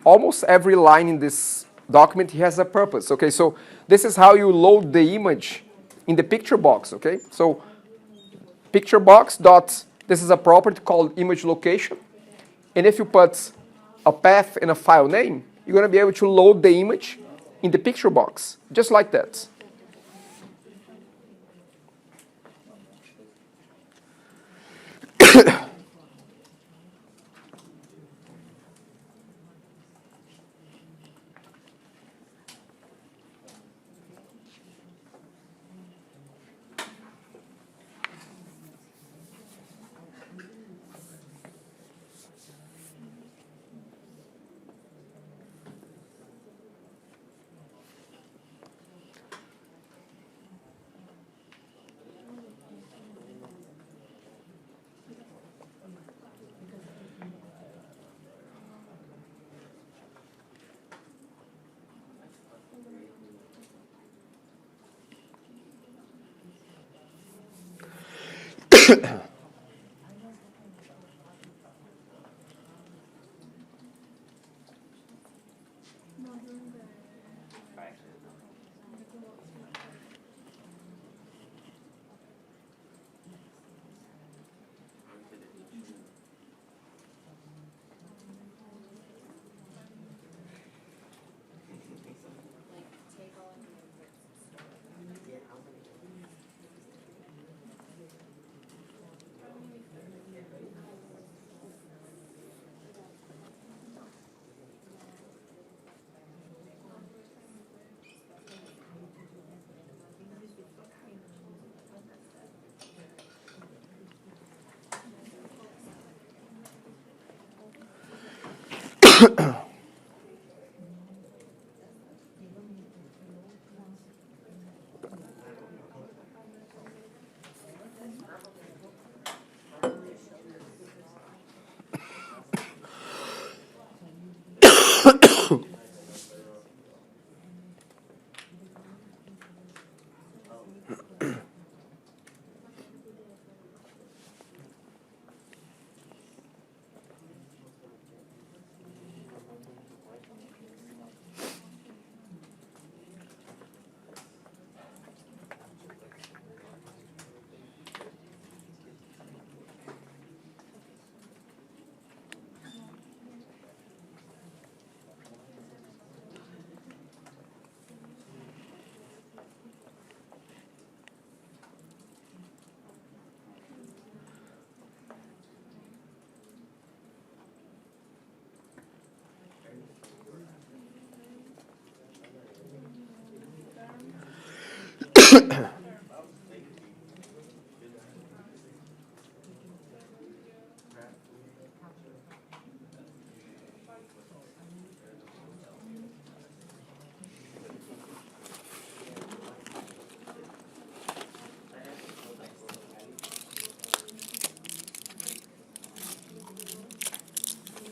Almost every line in this document has a purpose, okay? So this is how you load the image in the picture box, okay? So picture box dot, this is a property called image location. And if you put a path and a file name, you're going to be able to load the image in the picture box, just like that.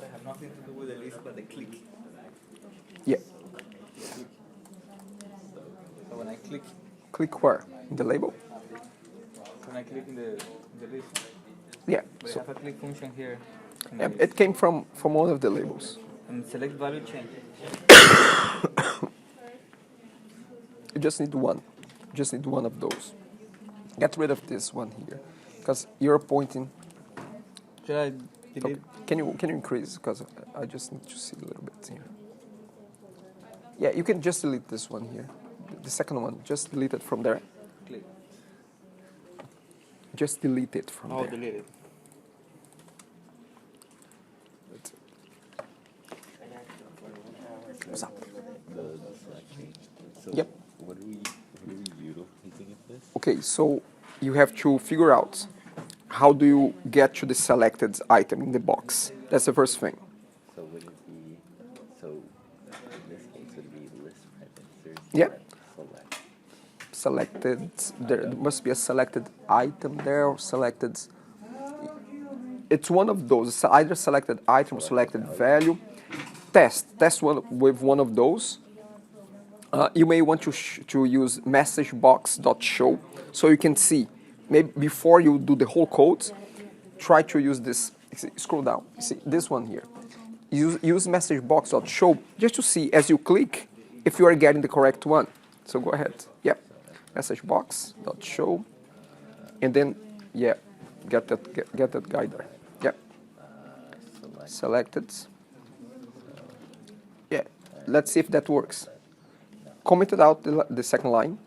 I have nothing to do with the list but the click. Yeah. So when I click, Click where? In the label? when I click in the list, Yeah. but I So have a click function here. In the yeah, list. it came from one of the labels. And select value change. You just need one. You just need one of those. Get rid of this one here, because you're pointing. Should I delete? Okay. Can you increase? Because I just need to see a little bit here. Yeah, you can just delete this one here. The second one, just delete it from there. Click. Just delete it from Oh, there. delete it. That's it. What's up? The selection. So Yep. what are we utilizing of this? Okay, so you have to figure out how do you get to the selected item in the box. That's the first thing. So would it be, so in this case would it be list preferences? Yeah. Select. Selected, there must be a selected item there or selected. It's one of those. It's either selected item or selected value. test one with one of those. You may want to use messagebox.show so you can see. Maybe before you do the whole code, try to use this. Scroll down. See this one here. Use messagebox.show just to see as you click if you are getting the correct one. So go ahead. Yep. Messagebox.show, and then get that guy there. Yep. Selected. Yeah. Let's see if that works. Commented out the second line.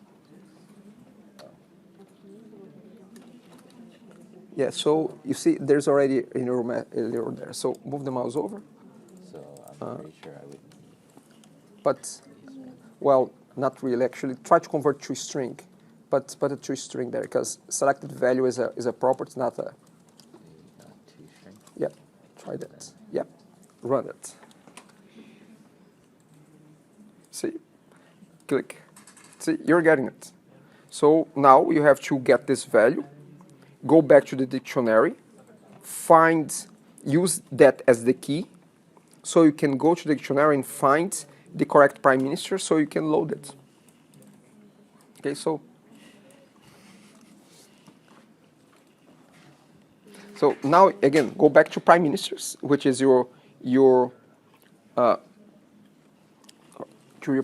Yeah, so you see there's already an error there. So move the mouse over. So I'm pretty sure I would. But, well, not really. Actually, try to convert to string. But put a to string there because selected value is a property, not a. Not too string. Yep, try that. Yep, run it. See, click. See, you're getting it. So now you have to get this value. Go back to the dictionary, use that as the key, so you can go to the dictionary and find the correct prime minister so you can load it. Okay, so now again, go back to prime ministers, which is your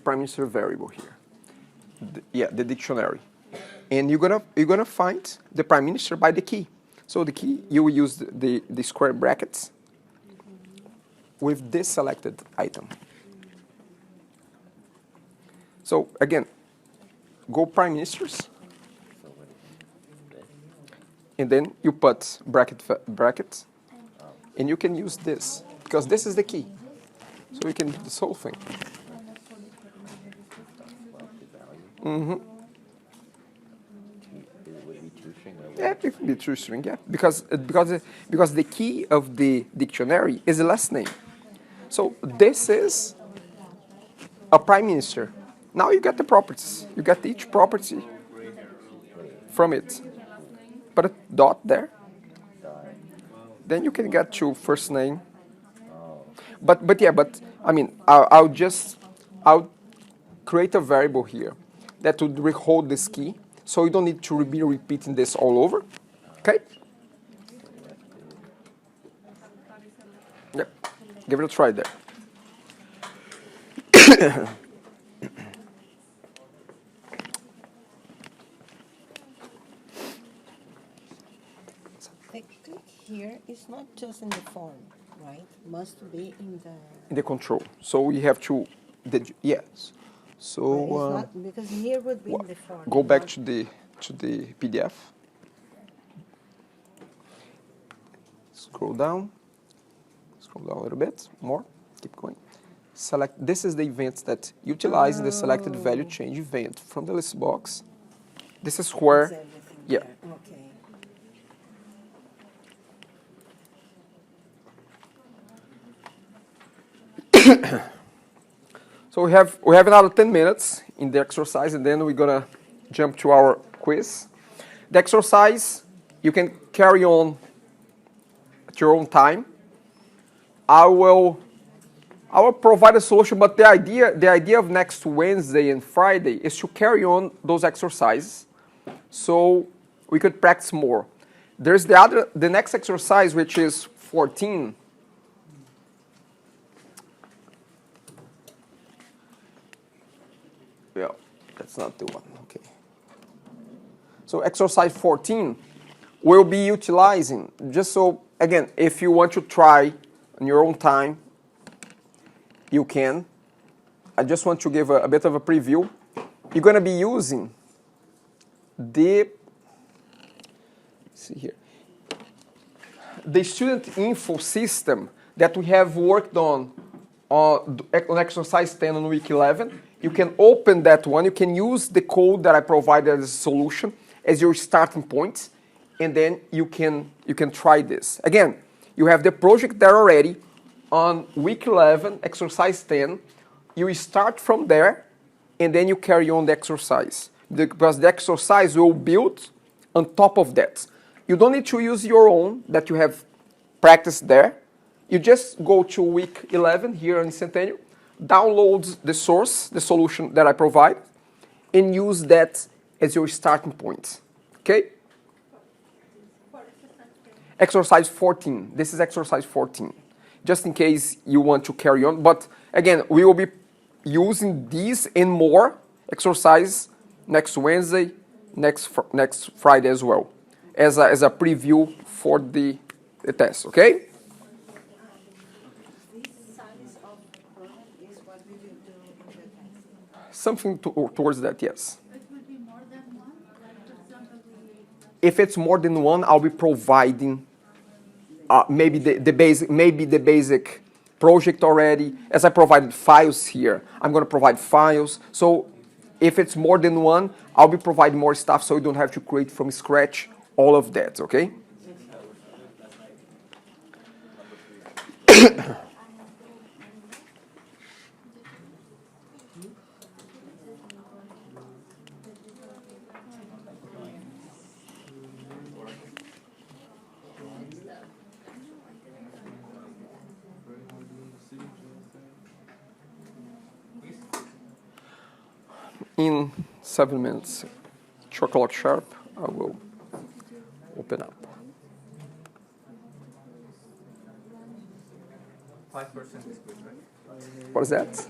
prime minister variable here. The dictionary. And you're gonna find the prime minister by the key. So the key, you will use the square brackets with this selected item. So again, go prime ministers, and then you put bracket, and you can use this because this is the key. So you can do this whole thing. Mm-hmm. Yeah, it can be true string, yeah. Because the key of the dictionary is the last name. So this is a prime minister. Now you get the properties. You get each property from it. Put a dot there. Then you can get to first name. But I mean, I'll create a variable here that would hold this key. So you don't need to be repeating this all over, okay? Yep, give it a try there. The click here is not just in the form, right? Must be in the. In the control. So we have to, yes. So It's not, because here would be in the form. go back not- to the PDF. Scroll down a little bit more. Keep going. Select. This is the event that utilizing the selected value change event from the list box. This is where, It's everything yeah. there. Okay. So we have another 10 minutes in the exercise, and then we're gonna jump to our quiz. The exercise you can carry on at your own time. I will provide a solution, but the idea of next Wednesday and Friday is to carry on those exercises, so we could practice more. There's the next exercise, which is 14. Yeah, that's not the one. Okay. So exercise 14 will be utilizing, just so, again, if you want to try on your own time, you can. I just want to give a bit of a preview. You're going to be using let's see here, the student info system that we have worked on exercise 10 on week 11. You can open that one. You can use the code that I provided as a solution as your starting point, and then you can try this. Again, you have the project there already on week 11, exercise 10. You start from there, and then you carry on the exercise. Because the exercise will build on top of that. You don't need to use your own that you have practiced there. You just go to week 11 here in Centennial, download the source, the solution that I provide, and use that as your starting point. Okay? Exercise 14. This is exercise 14. Just in case you want to carry on. But again, we will be using these and more exercise next Wednesday, next Friday as well, as a preview for the test, okay? This size of problem is what we will do in the test. Something towards that, yes. It will be more than one, like for example, If it's more than one, I'll be providing maybe the basic project already. As I provided files here, I'm going to provide files. So if it's more than one, I'll be providing more stuff so you don't have to create from scratch all of that, okay? In 7 minutes, 2 o'clock sharp, I will open up. 5% is good, right? What is that? 5%.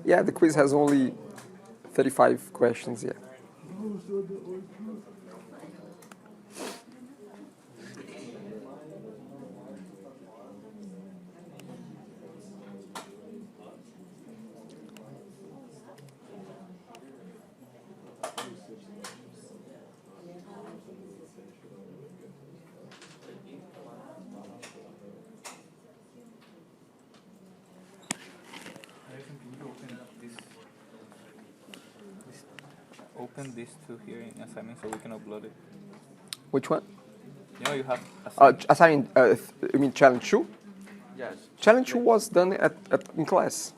Yeah, the quiz has only 35 questions, yeah. Open this to here in assignment so we can upload it. Which one? You know you have Assignment, you mean challenge 2? yes. Challenge 2 was done in class.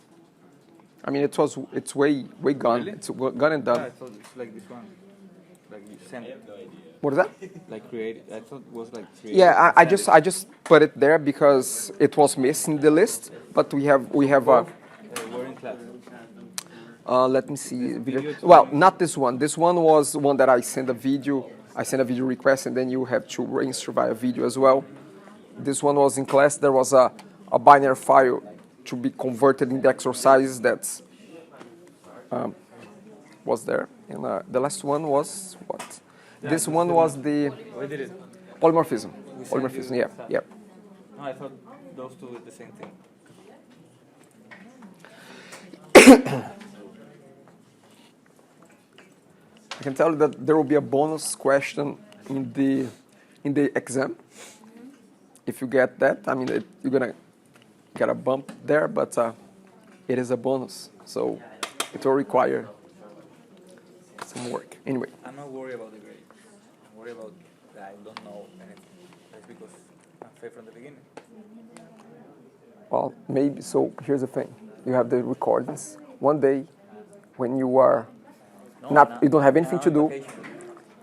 I mean, it's way gone. Really? It's gone and Yeah, I done. thought it's like this one. Like you send it. What is that? Like create. I thought it was like create. Yeah, I just put it there because it was missing the list. But we have We're in class. let me see. Well, not this one. This one was one that I sent a video. I sent a video request, and then you have to register via video as well. This one was in class. There was a binary file to be converted in the exercise that was there. And the last one was what? This one was the We did it. polymorphism. We sent Polymorphism, you- yeah. No, I thought those two did the same thing. I can tell you that there will be a bonus question in the exam. If you get that, I mean, you're gonna get a bump there, but it is a bonus, so it will require some work. Anyway, I'm not worried about the grade. I'm worried about that I don't know anything. That's because I'm fair from the beginning. well, maybe. So here's the thing: you have the recordings. One day, when you are you don't have anything to do.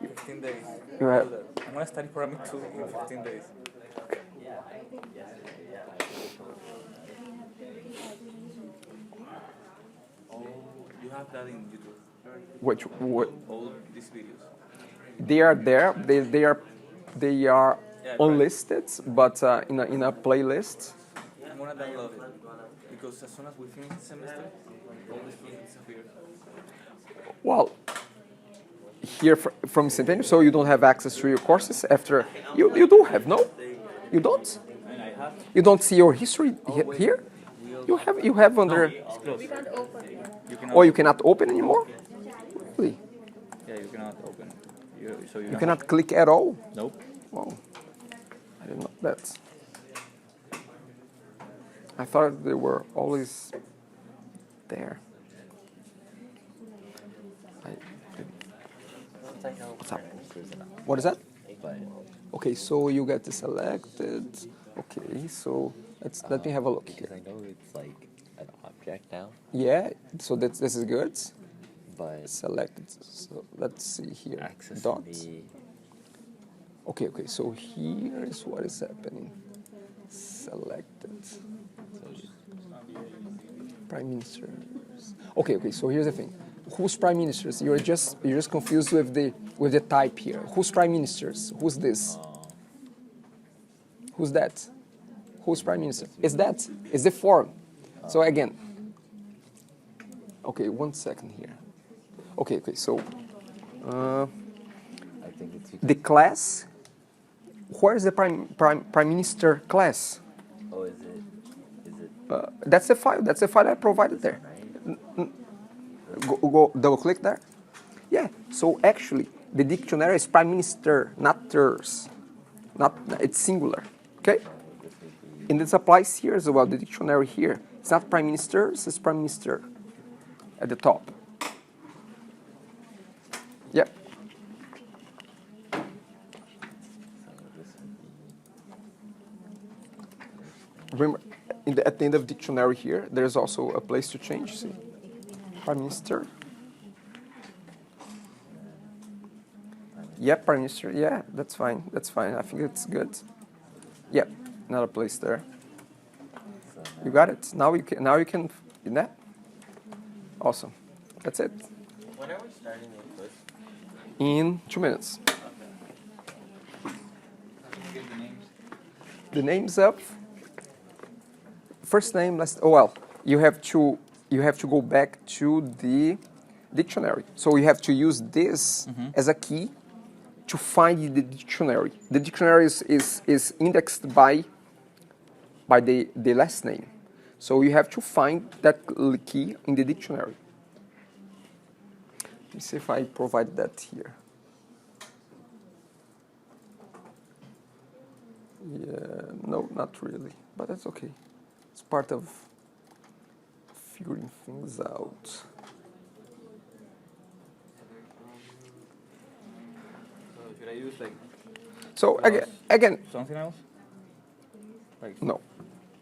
15 days. You have. I'm gonna study programming 2 in 15 days. You have that in YouTube. What All these videos. they are there. They are unlisted, but in a playlist. I'm gonna download it because as soon as we finish the semester, all these things disappear. Well, here from Centennial, so you don't have access to your courses after you do have, no? You don't? And I have You don't see your history here? You have under it's closed. You cannot. or you cannot open anymore? Really? Yeah, you cannot open. So You cannot click at all? Nope. Wow. I didn't know that. I thought they were always there. What's up? What is that? But Okay, so you get selected. Okay, so let me have a look because here. I know it's like an object now, Yeah, so this is good. but Selected. So let's see here. access Dot. the Okay, so here is what is happening. Selected. Prime ministers. Okay, okay. So here's the thing. Who's prime ministers? You're just confused with the type here. Who's prime ministers? Who's this? Who's that? Who's prime minister? Is that? Is the form. So again. Okay, 1 second here. Okay, okay. So I think it's the class. Where is the prime minister class? oh, is it That's the file. That's the file I provided there. Go double click there. Yeah. So actually, the dictionary is prime minister, not ters. Not it's singular. Okay. And this applies here as well. The dictionary here. It's not prime ministers. It's prime minister at the top. Yeah. Remember, at the end of dictionary here, there's also a place to change. See, prime minister. Yeah, prime minister. Yeah, that's fine. That's fine. I think it's good. Yeah, another place there. You got it. Now you can. Now you can. In that. Awesome. That's it. When are we starting the quiz? In 2 minutes. Get the names. The names up. First name, last. Oh well, you have to go back to the dictionary. So you have to use this as a key to find the dictionary. The dictionary is indexed by the last name. So you have to find that key in the dictionary. Let me see if I provide that here. Yeah, no, not really, but that's okay. It's part of figuring things out. So should I use like So again, something else? Like no.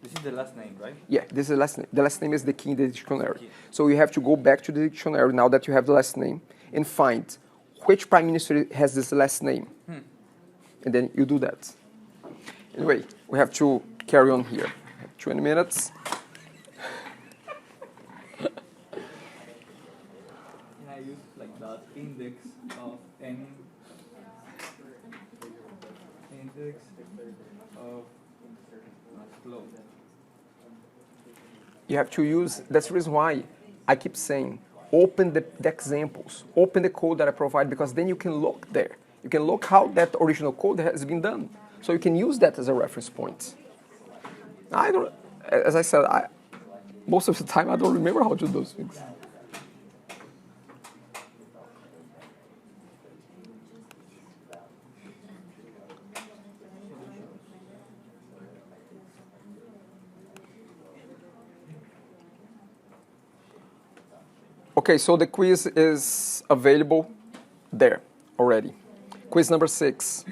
this is the last name, right? Yeah, this is the last name. The last name is the key in the dictionary. Key. So you have to go back to the dictionary now that you have the last name and find which prime minister has this last name. And then you do that. Anyway, we have to carry on here. 20 minutes. Can I use like the index of any index of flow? You have to use, that's the reason why I keep saying, open the examples, open the code that I provide, because then you can look there. You can look how that original code has been done. So you can use that as a reference point. I don't, as I said, most of the time I don't remember how to do those things. Okay, so the quiz is available there already. Quiz number 6.